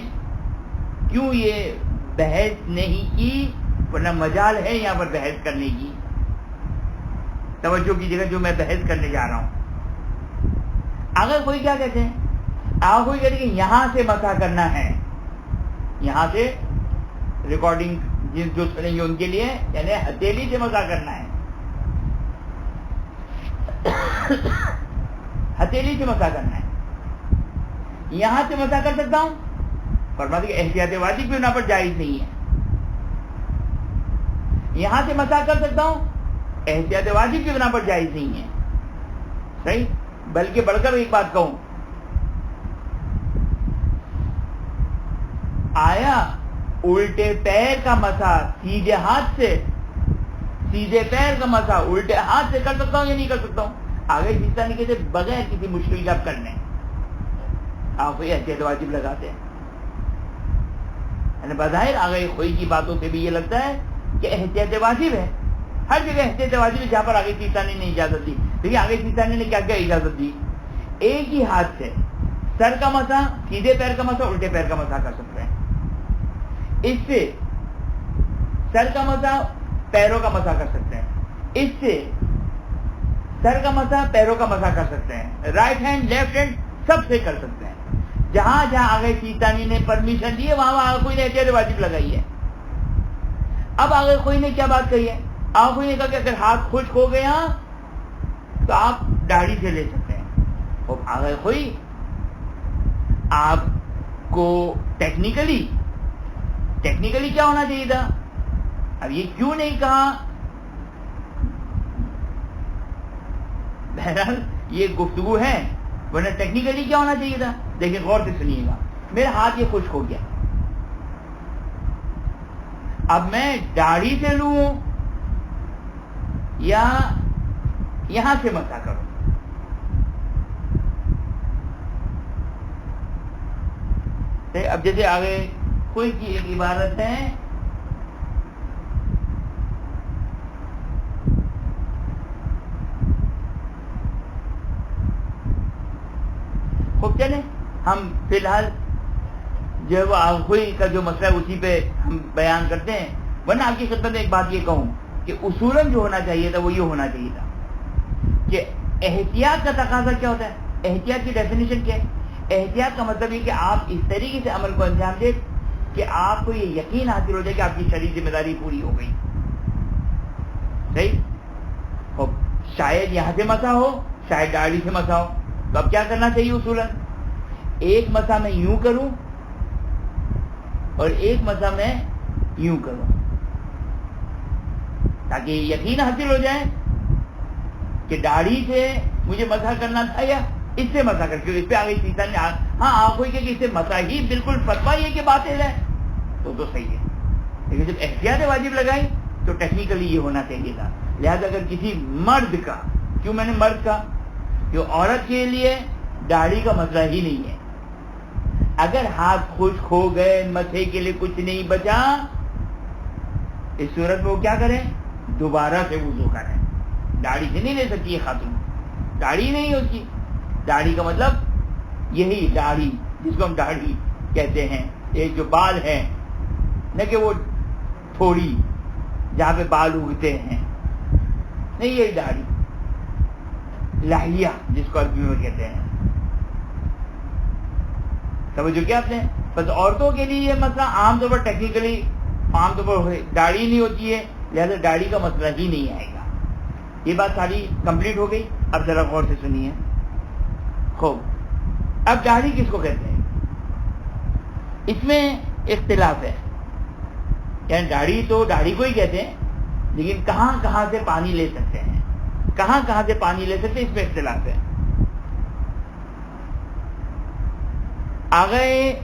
کیوں یہ بحث نہیں کی، ورنہ مجال ہے یہاں پر بحث کرنے کی. توجہ کیجیے گا جو میں بحث کرنے جا رہا ہوں. اگر کوئی کیا کہتے ہیں، آپ کوئی کہتے ہیں کہ یہاں سے مسح کرنا ہے، یہاں سے ریکارڈنگ جو سنیں گے ان کے لیے، یعنی ہتھیلی سے مسح کرنا ہے، ہتھیلی سے مسح کرنا ہے. یہاں سے مسح کر سکتا ہوں، فرماتے کہ احتیاط واجب بھی یہاں پر جائز نہیں ہے. یہاں سے مسح کر سکتا ہوں، احتیاط واجب کی بنا پر جائز نہیں ہے. صحیح. بلکہ بڑھ کر ایک بات کہوں، آیا الٹے پیر کا مسح سیدھے ہاتھ سے، سیدھے پیر کا مسح الٹے ہاتھ سے کر سکتا ہوں یا نہیں کر سکتا ہوں؟ آگے حصہ نہیں کہتے بغیر کسی مشکل کے آپ کرنے. آپ کوئی احتیاط واجب لگاتے ہیں، یعنی بظاہر آگے خوئی کی باتوں سے بھی یہ لگتا ہے کہ احتیاط واجب ہے. ہر جگہ احتیاط واجب ہے جہاں پر آگے سیستانی نے اجازت دی. دیکھیے آگے سیستانی نے کیا کیا اجازت دی. ایک ہی ہاتھ سے سر کا مسح، سیدھے پیر کا مسح، الٹے پیر کا مسح کر سکتے ہیں. اس سے سر کا مسح، پیروں کا مسح کر سکتے ہیں. اس سے سر کا مسح، پیروں کا مسح کر سکتے ہیں. رائٹ ہینڈ، لیفٹ ہینڈ سب سے کر سکتے ہیں. جہاں جہاں آگے سیستانی نے پرمیشن دی ہے وہاں وہاں کوئی نے احتیاط واجب لگائی ہے. اب آغا خوئی نے کیا بات کہی ہے؟ آغا خوئی نے کہا کہ اگر ہاتھ خشک ہو گیا تو آپ داڑھی سے لے سکتے ہیں. اور آغا خوئی آپ کو ٹیکنیکلی کیا ہونا چاہیے تھا؟ اب یہ کیوں نہیں کہا؟ بہرحال یہ گفتگو ہے، ورنہ ٹیکنیکلی کیا ہونا چاہیے تھا؟ دیکھیں غور سے سنیے گا. میرا ہاتھ یہ خشک ہو گیا، اب میں داڑھی سے لوں یا یہاں سے مسح کروں؟ اب جیسے آگے کوئی کی ایک عبارت ہے، خوب چلیں ہم فی الحال جو ہے وہ آغوئی کا جو مسئلہ ہے اسی پہ ہم بیان کرتے ہیں. ورنہ آپ کی خدمت میں ایک بات یہ کہوں کہ اصولاً جو ہونا چاہیے تھا وہ یہ ہونا چاہیے تھا کہ احتیاط کا تقاضا کیا ہوتا ہے؟ احتیاط کی ڈیفینیشن کیا ہے؟ احتیاط کا مطلب یہ کہ آپ اس طریقے سے عمل کو انجام دیں کہ آپ کو یہ یقین حاصل ہو جائے کہ آپ کی شرعی ذمہ داری پوری ہو گئی. صحیح؟ اور شاید یہاں سے مسا ہو، شاید داڑھی سے مسا ہو، تو اب کیا کرنا چاہیے اصولاً؟ ایک مسا میں یوں کروں اور ایک مسا میں یوں کروں، تاکہ یقین حاصل ہو جائے کہ داڑھی سے مجھے مسح کرنا تھا یا اس سے مسح کر کے. اس پہ آگے سیتا نے ہاں آپ کوئی کہ اس سے مسح ہی بالکل فتویٰ یہ کہ باطل ہے تو صحیح ہے، لیکن جب احتیاط واجب لگائی تو ٹیکنیکلی یہ ہونا چاہیے تھا. لہذا اگر کسی مرد کا، کیوں میں نے مرد کا، جو عورت کے لیے داڑھی کا مسئلہ ہی نہیں ہے، اگر ہاتھ خشک ہو گئے، مسح کے لیے کچھ نہیں بچا، اس صورت میں وہ کیا کریں؟ دوبارہ سے وضو کریں. داڑھی سے نہیں لے سکتی یہ خاتون، داڑھی نہیں ہوتی. داڑھی کا مطلب یہی داڑھی جس کو ہم داڑھی کہتے ہیں، ایک جو بال ہے، نہ کہ وہ تھوڑی جہاں پہ بال اگتے ہیں، نہیں، یہی داڑھی لحیہ جس کو عربی میں کہتے ہیں. سمجھو کیا آپ نے؟ بس عورتوں کے لیے یہ مسئلہ عام طور پر ٹیکنیکلی عام طور پر داڑھی نہیں ہوتی ہے، لہذا داڑھی کا مسئلہ ہی نہیں آئے گا. یہ بات ساری کمپلیٹ ہو گئی. اب ذرا غور سے سنیے. خوب، اب داڑھی کس کو کہتے ہیں؟ اس میں اختلاف ہے. یعنی داڑھی تو داڑھی کو ہی کہتے ہیں، لیکن کہاں کہاں سے پانی لے سکتے ہیں، کہاں کہاں سے پانی لے سکتے ہیں، اس میں اختلاف ہے. آگئے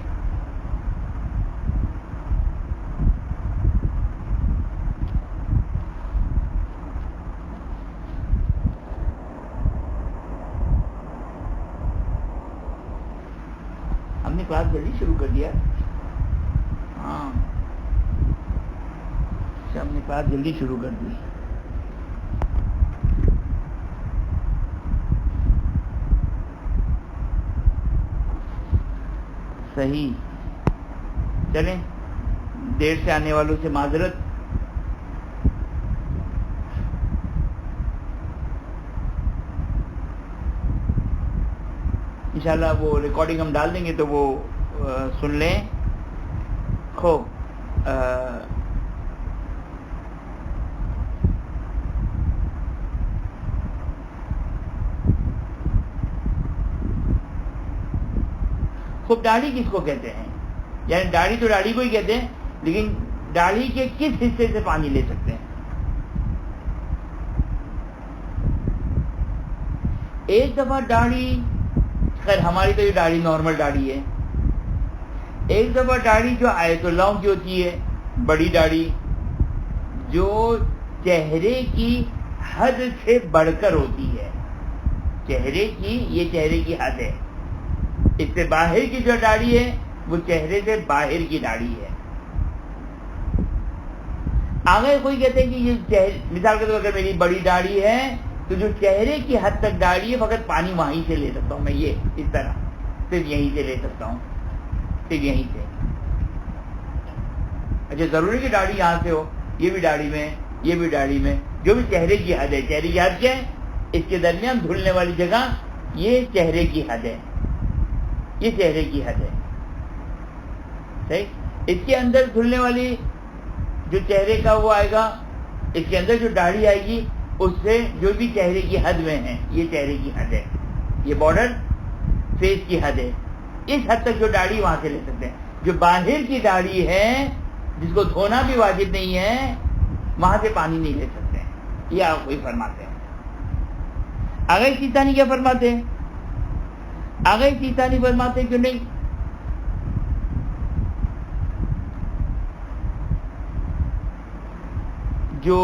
ہم نے کلاس جلدی شروع کر دیا. ہاں، ہم نے کلاس جلدی شروع کر دی. صحیح، چلیں دیر سے آنے والوں سے معذرت. انشاءاللہ وہ ریکارڈنگ ہم ڈال دیں گے تو وہ سن لیں. خوب، خوب داڑھی کس کو کہتے ہیں؟ یعنی داڑھی تو داڑھی کو ہی کہتے ہیں، لیکن داڑھی کے کس حصے سے پانی لے سکتے ہیں؟ ایک دفعہ داڑھی، خیر ہماری تو یہ داڑھی نارمل داڑھی ہے. ایک دفعہ داڑھی جو آیت اللہ کی ہوتی ہے، بڑی داڑھی، جو چہرے کی حد سے بڑھ کر ہوتی ہے. چہرے کی، یہ چہرے کی حد ہے. اس سے باہر کی جو داڑھی ہے وہ چہرے سے باہر کی داڑھی ہے. آگے کوئی کہتے ہیں کہ یہ مثال کے طور پر اگر میری بڑی داڑھی ہے تو جو چہرے کی حد تک داڑھی ہے فقط پانی وہیں سے لے سکتا ہوں میں، یہ اس طرح صرف یہیں سے لے سکتا ہوں، صرف یہیں سے. اچھا، ضروری کہ داڑھی یہاں سے ہو، یہ بھی داڑھی میں، یہ بھی داڑھی میں، جو بھی چہرے کی حد ہے. چہرے کی حد کیا ہے؟ اس کے درمیان دھلنے والی جگہ، یہ چہرے کی حد ہے، یہ چہرے کی حد ہے. صحیح، اس کے اندر دھلنے والی جو چہرے کا وہ آئے گا، اس کے اندر جو داڑھی آئے گی اس سے جو بھی چہرے کی حد میں ہے، یہ چہرے کی حد ہے، یہ بارڈر فیس کی حد ہے، اس حد تک جو داڑھی وہاں سے لے سکتے ہیں۔ جو باہر کی داڑھی ہے جس کو دھونا بھی واجب نہیں ہے، وہاں سے پانی نہیں لے سکتے ہیں، یہ آپ کوئی فرماتے ہیں۔ آگے سیتانی کیا فرماتے ہیں؟ آگے سیتانی فرماتے ہیں کہ نہیں، جو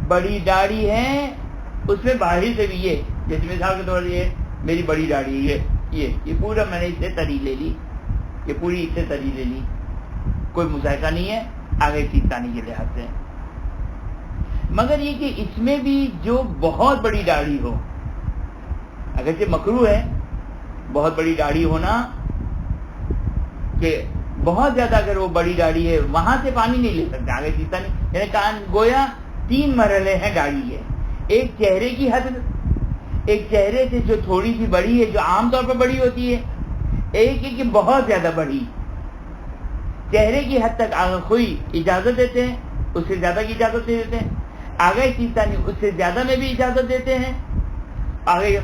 بڑی داڑھی ہے اس میں باہر سے بھی یہ، جیسے مثال کے طور پر یہ میری بڑی داڑھی ہے، یہ پورا میں نے اس سے تری لے لی، یہ پوری اس سے تری لے لی، کوئی مذائقہ نہیں ہے آگے سیتانی کے لحاظ سے۔ مگر یہ کہ اس میں بھی جو بہت بڑی داڑھی ہو، اگرچہ مکروہ ہے بہت بڑی داڑھی ہونا، کہ بہت زیادہ اگر وہ بڑی داڑھی ہے وہاں سے پانی نہیں لے سکتے آگے سیتانی، یعنی کان گویا 3 مرحلے ہیں داڑھی کے، ایک چہرے کی حد، ایک چہرے سے جو تھوڑی سی بڑی ہے جو عام طور پر بڑی ہوتی ہے، ایک ہے کہ بہت زیادہ بڑی، چہرے کی حد تک آگے کوئی اجازت دیتے ہیں، اس سے زیادہ کی اجازت نہیں دیتے ہیں، آگے سیتانی اس سے زیادہ میں بھی اجازت دیتے ہیں، آگے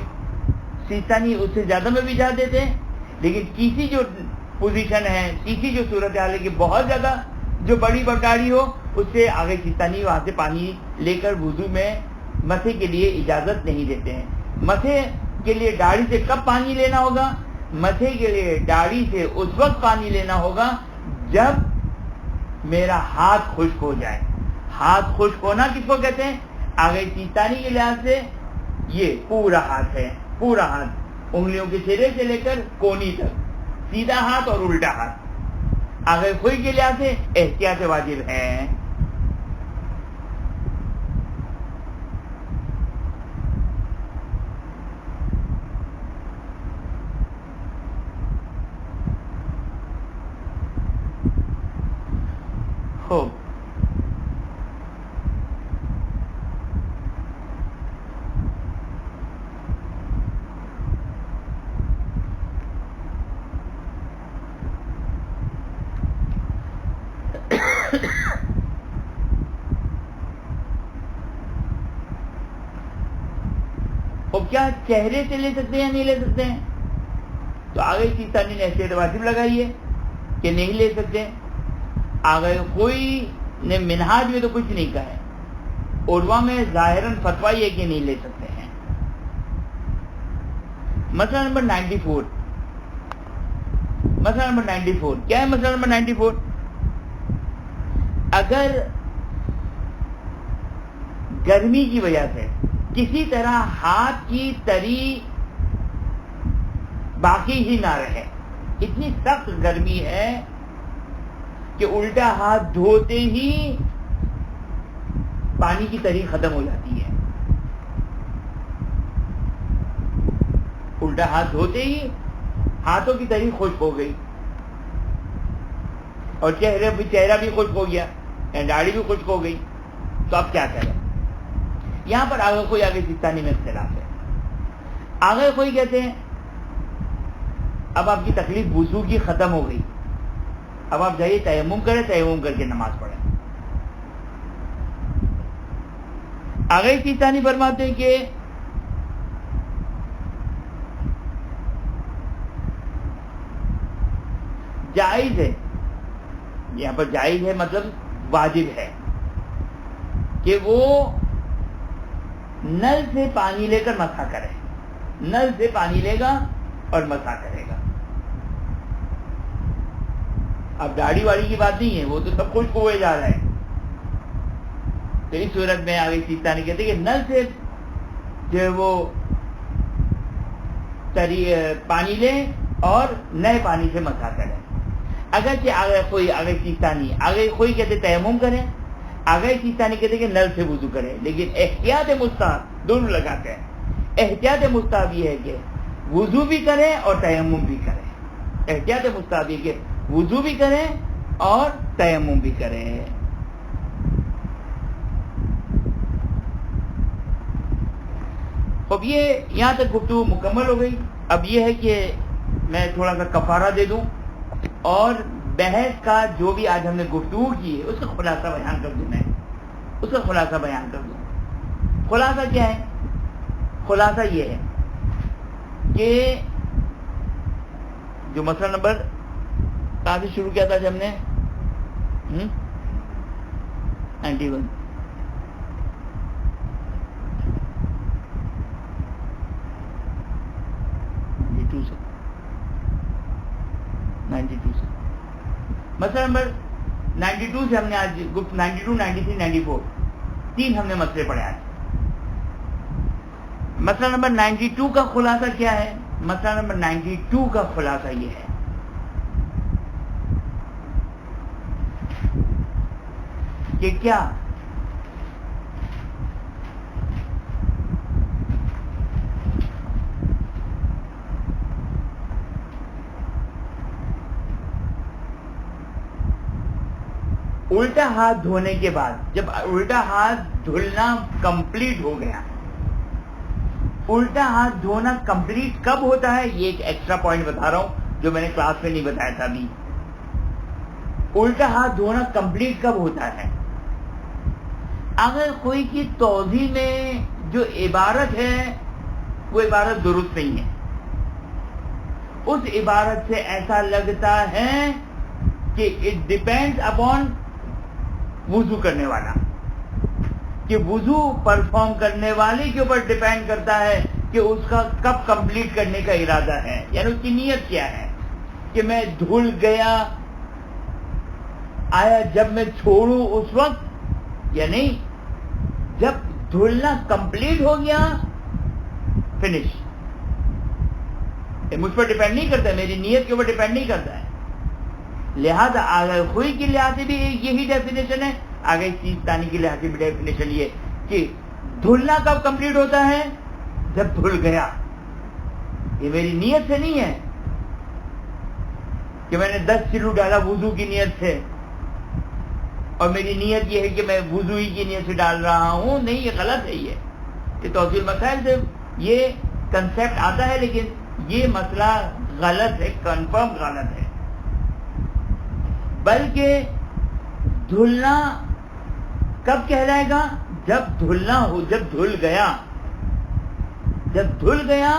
سیتانی اس سے زیادہ میں بھی اجازت دیتے ہیں، لیکن تیسری جو پوزیشن ہے، تیسری جو صورتحال ہے کہ بہت زیادہ جو بڑی داڑھی ہو، اس سے آگے سیتانی وہاں سے پانی لے کر وضو میں مسح کے لیے اجازت نہیں دیتے ہیں۔ مسح کے لیے داڑھی سے کب پانی لینا ہوگا؟ مسح کے لیے داڑھی سے اس وقت پانی لینا ہوگا جب میرا ہاتھ خشک ہو جائے۔ ہاتھ خشک ہونا کس کو کہتے ہیں؟ آگے سیتانی کے لحاظ سے یہ پورا ہاتھ ہے، پورا ہاتھ، انگلیوں کے سرے سے لے کر کونی تک، سیدھا ہاتھ اور الٹا ہاتھ۔ آگے خوئی کے لحاظ سے احتیاط واجب ہے۔ خوب اب کیا چہرے سے لے سکتے ہیں یا نہیں لے سکتے ہیں؟ تو آگے سیتانی نے احتیاط واجب لگائی ہے کہ نہیں لے سکتے۔ آگے کوئی نے منہاج میں تو کچھ نہیں کہا ہے، عروا میں ظاہراً فتویٰ یہ کہ نہیں لے سکتے ہیں۔ مسئلہ نمبر 94، مسئلہ نمبر 94 کیا ہے؟ مسئلہ نمبر 94، اگر گرمی کی وجہ سے کسی طرح ہاتھ کی تری باقی ہی نہ رہے، اتنی سخت گرمی ہے کہ الٹا ہاتھ دھوتے ہی پانی کی تری ختم ہو جاتی ہے، الٹا ہاتھ دھوتے ہی ہاتھوں کی تری خشک ہو گئی اور چہرہ بھی خشک ہو گیا، داڑھی بھی خشک ہو گئی، تو اب کیا کریں؟ یہاں پر آگے کوئی آگے سیتانی میں اختلاف ہے۔ آگے کوئی کہتے ہیں اب آپ کی تکلیف وضو کی ختم ہو گئی، اب آپ جائیے تیمم کریں، تیمم کر کے نماز پڑھیں۔ آگے سیتانی فرماتے ہیں کہ جائز ہے، یہاں پر جائز ہے مطلب واجب ہے کہ وہ نل سے پانی لے کر مسح کرے، نل سے پانی لے گا اور مسح کرے گا۔ اب داڑھی واڑی کی بات نہیں ہے، وہ تو سب خشک ہوئے جا رہا ہے، تو اس صورت میں آگے سیتانی کہتے ہیں کہ نل سے جو وہ پانی لیں اور نئے پانی سے مسح کریں۔ اگرچہ آگے سیتانی آگے کوئی کہتے تیمم کریں، آگے سیتانی کہتے کہ نل سے وضو کریں، لیکن احتیاط مستحب دونوں لگاتے ہیں۔ احتیاط مستحب یہ ہے کہ وضو بھی کریں اور تیمم بھی کریں، احتیاط مستحب یہ کہ وضو بھی کریں اور تیمم بھی کریں۔ اب یہ یہاں تک گفتگو مکمل ہو گئی۔ اب یہ ہے کہ میں تھوڑا سا کفارہ دے دوں اور بحث کا جو بھی آج ہم نے گفتگو کی ہے اس کا خلاصہ بیان کر دوں میں، اس کا خلاصہ بیان کر دوں۔ خلاصہ کیا ہے؟ خلاصہ یہ ہے کہ جو مسئلہ نمبر کہاں سے شروع کیا تھا جب ہم نے 91 92 سے مسئلہ نمبر 92 سے ہم نے آج گفت 92 93 94 تین ہم نے مسئلے پڑھے آج۔ مسئلہ نمبر 92 کا خلاصہ کیا ہے؟ مسئلہ نمبر 92 کا خلاصہ یہ ہے کہ کیا الٹا ہاتھ دھونے کے بعد، جب الٹا ہاتھ دھلنا کمپلیٹ ہو گیا، الٹا ہاتھ دھونا کمپلیٹ کب ہوتا ہے؟ یہ ایک ایکسٹرا پوائنٹ بتا رہا ہوں جو میں نے کلاس میں نہیں بتایا تھا ابھی۔ الٹا ہاتھ دھونا کمپلیٹ کب ہوتا ہے؟ اگر کوئی کی توضیح میں جو عبارت ہے وہ عبارت درست نہیں ہے، اس عبارت سے ایسا لگتا ہے کہ اٹ ڈیپینڈز اپون وضو کرنے والا، کہ وضو پرفارم کرنے والے کے اوپر ڈیپینڈ کرتا ہے کہ اس کا کب کمپلیٹ کرنے کا ارادہ ہے، یعنی اس کی نیت کیا ہے کہ میں دھل گیا آیا جب میں چھوڑوں اس وقت یا نہیں، جب دھلنا کمپلیٹ ہو گیا فنش۔ مجھ پر ڈیپینڈ نہیں کرتا ہے، میری نیت کے اوپر ڈیپینڈ نہیں کرتا ہے، لہذا آگے خوئی کے لحاظ سے بھی یہی ڈیفینیشن ہے، آگے سیستانی کے لحاظ سے بھی ڈیفینیشن یہ کہ دھلنا کب کمپلیٹ ہوتا ہے؟ جب دھل گیا۔ یہ میری نیت سے نہیں ہے کہ میں نے 10 کلو ڈالا وضو کی نیت سے اور میری نیت یہ ہے کہ میں وضو ہی کی نیت سے ڈال رہا ہوں، نہیں، یہ غلط ہے۔ یہ توضیح مسائل سے یہ کنسیپٹ آتا ہے لیکن یہ مسئلہ غلط ہے، کنفرم غلط ہے۔ بلکہ دھلنا کب کہلائے گا؟ جب دھلنا ہو، جب دھل گیا، جب دھل گیا،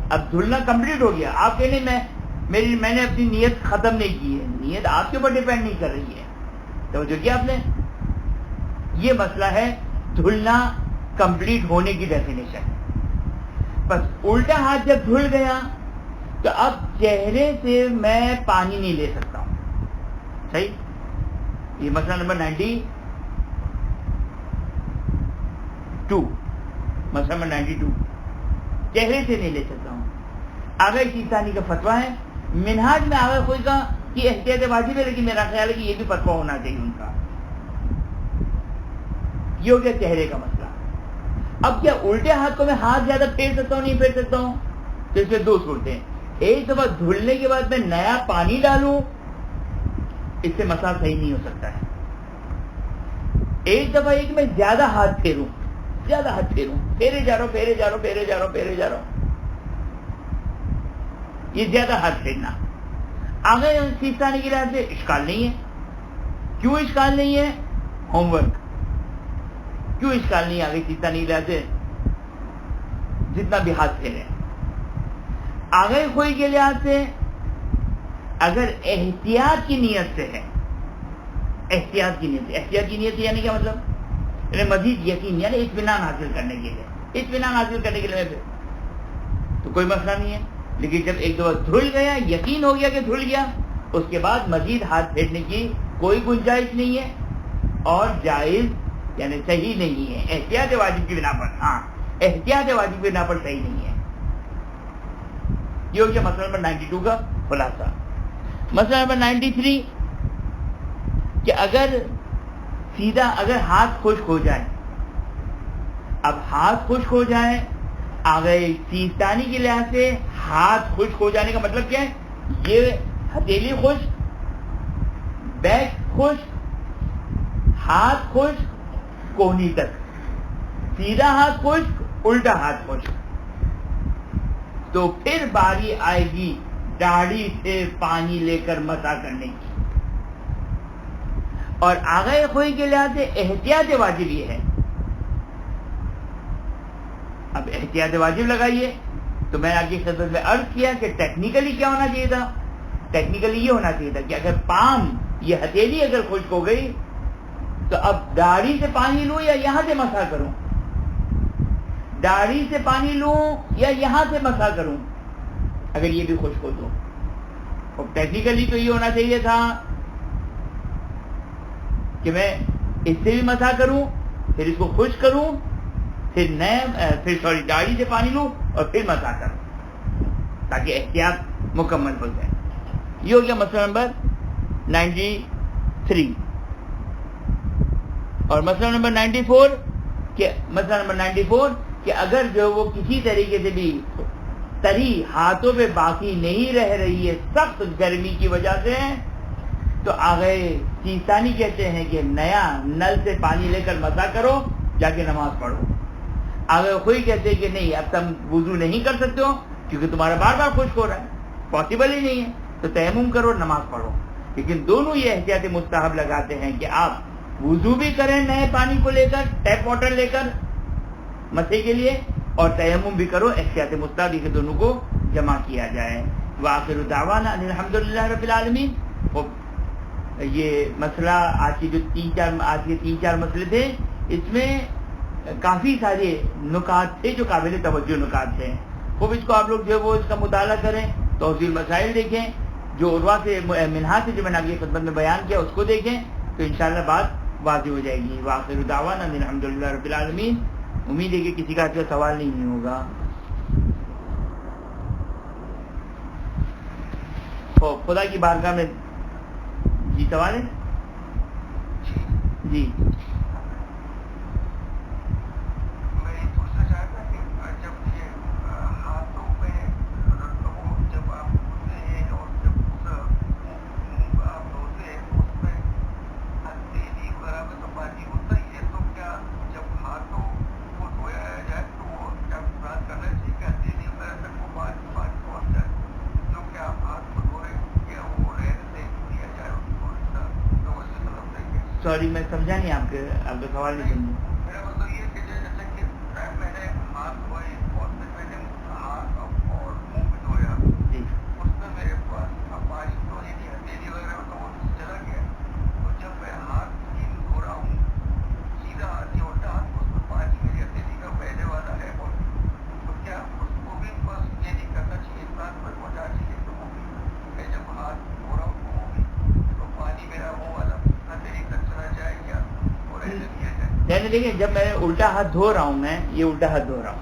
اب دھلنا کمپلیٹ ہو گیا۔ آپ کہنے میں نے اپنی نیت ختم نہیں کی ہے، نیت آپ کے اوپر ڈیپینڈ نہیں کر رہی ہے، توجہ کیا آپ نے؟ یہ مسئلہ ہے دھلنا کمپلیٹ ہونے کی ڈیفینیشن۔ بس الٹا ہاتھ جب دھل گیا تو اب چہرے سے میں پانی نہیں لے سکتا ہوں، صحیح؟ یہ مسئلہ نمبر 92، مسئلہ نمبر 92، چہرے سے نہیں لے سکتا ہوں۔ آگے سیستانی کا فتویٰ ہے، منہاج میں آگے کوئی کا کہ احتیاط واجب ہے، لیکن میرا خیال ہے کہ یہ بھی فتویٰ ہونا چاہیے ان کا۔ یہ ہو گیا چہرے کا مسئلہ۔ اب کیا الٹے ہاتھ کو میں ہاتھ زیادہ پھیر سکتا ہوں نہیں پھیر سکتا ہوں؟ تو اس میں دو صورتیں ہیں، ایک دفعہ دھلنے کے بعد میں نیا پانی ڈالوں، اس سے مسئلہ صحیح نہیں ہو سکتا ہے۔ ایک دفعہ ایک میں زیادہ ہاتھ پھیروں، پھیرے جا رہا ہوں، یہ زیادہ ہاتھ پھیرنا۔ آگے سیستانی کی لحاظ سے اشکال نہیں ہے۔ کیوں اشکال نہیں ہے؟ Home work. کیوں اشکال نہیں ہے آگے سیستانی کی لحاظ سے؟ جتنا بھی ہاتھ پھیرے آگے کوئی کے لحاظ سے اگر احتیاط کی نیت سے ہے، احتیاط کی نیت یعنی کیا مطلب؟ یعنی مزید یقین، یعنی اطمینان حاصل کرنے کے لیے تو کوئی مسئلہ نہیں ہے۔ لیکن جب ایک دفعہ دھل گیا، یقین ہو گیا کہ دھل گیا، اس کے بعد مزید ہاتھ پھیرنے کی کوئی گنجائش نہیں ہے اور جائز یعنی صحیح نہیں ہے، احتیاط واجب کی بنا پر، احتیاط واجب کی بنا پر صحیح نہیں ہے۔ یہ ہو گیا مسئلہ نمبر 92 کا خلاصہ۔ مسئلہ نمبر 93 کہ اگر ہاتھ خشک ہو جائے، اب ہاتھ خشک ہو جائے، آگے سیستانی کے لحاظ سے ہاتھ خشک ہو جانے کا مطلب کیا ہے؟ یہ ہتھیلی خشک، بیک خشک، ہاتھ خشک کوہنی تک، سیدھا ہاتھ خشک، الٹا ہاتھ خشک، تو پھر باری آئے گی داڑھی سے پانی لے کر مسح کرنے کی۔ اور آغاز خوئی کے لحاظ سے احتیاط واجب یہ ہے. اب احتیاط واجب لگائیے تو میں نے آپ کی خدمت میں عرض کیا کہ ٹیکنیکلی کیا ہونا چاہیے تھا. ٹیکنیکلی یہ ہونا چاہیے تھا کہ اگر پام یہ ہتھیلی اگر خشک ہو گئی تو اب داڑھی سے پانی لوں یا یہاں سے مسح کروں, داڑھی سے پانی لوں یا یہاں سے مسح کروں اگر یہ بھی خشک ہو تو. اور ٹیکنیکلی تو یہ ہونا چاہیے تھا کہ میں اس سے بھی مسح کروں, پھر اس کو خشک کروں, پھر داڑھی سے پانی لوں اور پھر مسح کروں تاکہ احتیاط مکمل ہو جائے. یہ ہو گیا مسئلہ نمبر 93. اور مسئلہ نمبر 94 کہ اگر جو وہ کسی طریقے سے بھی تری ہاتھوں پہ باقی نہیں رہ رہی ہے سخت گرمی کی وجہ سے, تو آگے سیستانی کہتے ہیں کہ نیا نل سے پانی لے کر مسح کرو, جا کے نماز پڑھو. آگے خوئی کہتے ہیں کہ نہیں, اب تم وضو نہیں کر سکتے ہو کیونکہ تمہارا بار بار خشک ہو رہا ہے, پاسبل ہی نہیں ہے, تو تیمم کرو, نماز پڑھو. لیکن دونوں یہ احتیاط مستحب لگاتے ہیں کہ آپ وضو بھی کریں نئے پانی کو لے کر, ٹیپ واٹر لے کر مسح کے لیے, اور تیمم بھی کرو احتیاط مستحب, یہ دونوں کو جمع کیا جائے. وآخر دعوانا ان الحمدللہ رب العالمین. یہ مسئلہ آج کے جو تین چار مسئلے تھے, اس میں کافی سارے نکات تھے جو قابل توجہ نکات تھے. خوب اس کو آپ لوگ جو وہ اس کا مطالعہ کریں, توضیح مسائل دیکھیں, جو عروہ سے منہاج سے جو میں نے آپ کی خدمت میں بیان کیا اس کو دیکھیں, تو انشاءاللہ بات واضح ہو جائے گی. وآخر دعوانا ان الحمدللہ رب العالمین. امید ہے کہ کسی کا سوال نہیں ہوگا. خدا کی بارگاہ میں جی سوال ہے جی. سوری میں سمجھا نہیں, آپ کا سوال نہیں سمجھا. میرا مطلب یہ کہ جیسے کہ میں نے ہاتھ دھوئے اور پھر میں نے ہاتھ اور منہ بھی دھویا, جی اس میں میرے پاس پانی دھونے کی ہتھیلی وغیرہ تو وہ چلا گیا. تو جب میں ہاتھ دھو رہا ہوں سیدھا ہاتھ یا الٹا ہاتھ, اس میں پانی میری ہتھیلی کا پہلے والا ہے, اور تو کیا اس کو بھی بس یہ نہیں کرنا چاہیے, اس بات پر پہنچا چاہیے تو وہ بھی میں جب ہاتھ دھو رہا ہوں تو وہ بھی تو پانی میرا وہ والا ہتھیلی تک چلا جائے گا اور ایسے دیا جائے. یعنی دیکھیں, جب میں الٹا ہاتھ دھو رہا ہوں, میں یہ الٹا ہاتھ دھو رہا ہوں,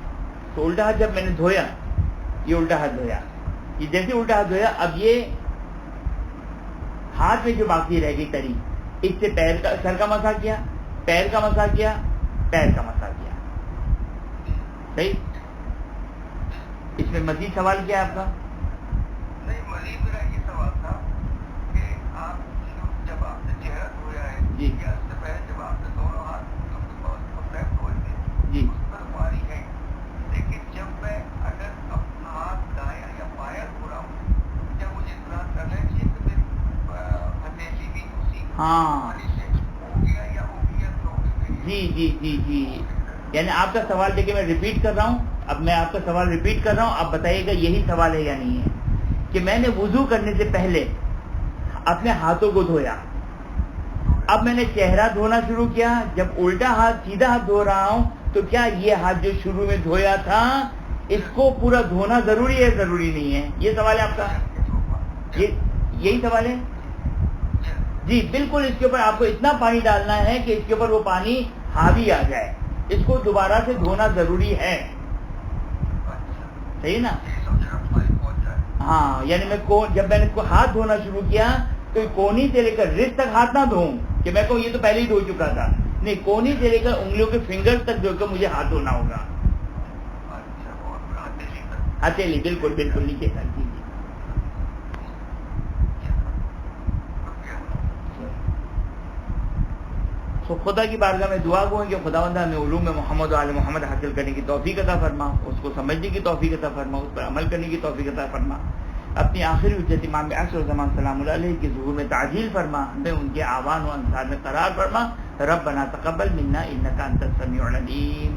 تو الٹا ہاتھ جب میں نے دھویا, یہ الٹا ہاتھ دھویا, یہ جیسے الٹا ہاتھ دھویا, اب یہ ہاتھ میں جو باقی رہ گئی تری, اس سے پیر کا سر کا مسح کیا, پیر کا مسح کیا, پیر کا مسح کیا. صحیح. اس میں مزید سوال کیا ہے آپ کا؟ نہیں, مزید میرا یہ سوال تھا کہ آپ جب آپ نے چہرہ دھویا ہے جی یا اس سے پہلے جب آپ نے دونوں ہاتھ دھوئے تھے جی اس پر پانی ہے, لیکن جب میں اگر اپنا ہاتھ دایاں یا بایاں دھو رہا ہوں, کیا مجھے اطلاع کرنا چاہیے کہ میری ہتھیلی بھی اسی پانی سے ہو گیا یا ہو گیا تو جی جی جی جی. یعنی آپ کا سوال دیکھیں میں ریپیٹ کر رہا ہوں, اب میں آپ کا سوال ریپیٹ کر رہا ہوں, آپ بتائیے گا یہی سوال ہے یا نہیں ہے. کہ میں نے وضو کرنے سے پہلے اپنے ہاتھوں کو دھویا, اب میں نے چہرہ دھونا شروع کیا, جب الٹا ہاتھ سیدھا ہاتھ دھو رہا ہوں, تو کیا یہ ہاتھ جو شروع میں دھویا تھا اس کو پورا دھونا ضروری ہے ضروری نہیں ہے؟ یہ سوال ہے آپ کا, یہی سوال ہے. جی بالکل, اس کے اوپر آپ کو اتنا پانی ڈالنا ہے کہ اس کے اوپر وہ پانی حاوی آ جائے, اس کو دوبارہ سے دھونا ضروری ہے. صحیح نا؟ ہاں, یعنی میں جب میں نے ہاتھ دھونا شروع کیا تو کونی سے لے کر رسٹ تک ہاتھ نہ دھوؤں کہ میں کہوں یہ تو پہلے ہی دھو چکا تھا, نہیں, کونی سے لے کر انگلیوں کے فنگر تک جو کہ مجھے ہاتھ دھونا ہوگا. ہتھیلی بالکل بالکل نیچے تک. جی جی. تو خدا کی بارگاہ میں دعا گو کہ خداوند ہمیں علوم محمد و آل محمد حاصل کرنے کی توفیق عطا فرما, اس کو سمجھنے کی توفیق عطا فرما, اس پر عمل کرنے کی توفیق عطا فرما. اپنی آخری حجت امام عصر زمان سلام اللہ علیہ کے ظہور میں تعجیل فرما، ہمیں ان کے آوان و انصار میں قرار فرما. ربنا تقبل منا انک انت السمیع العلیم.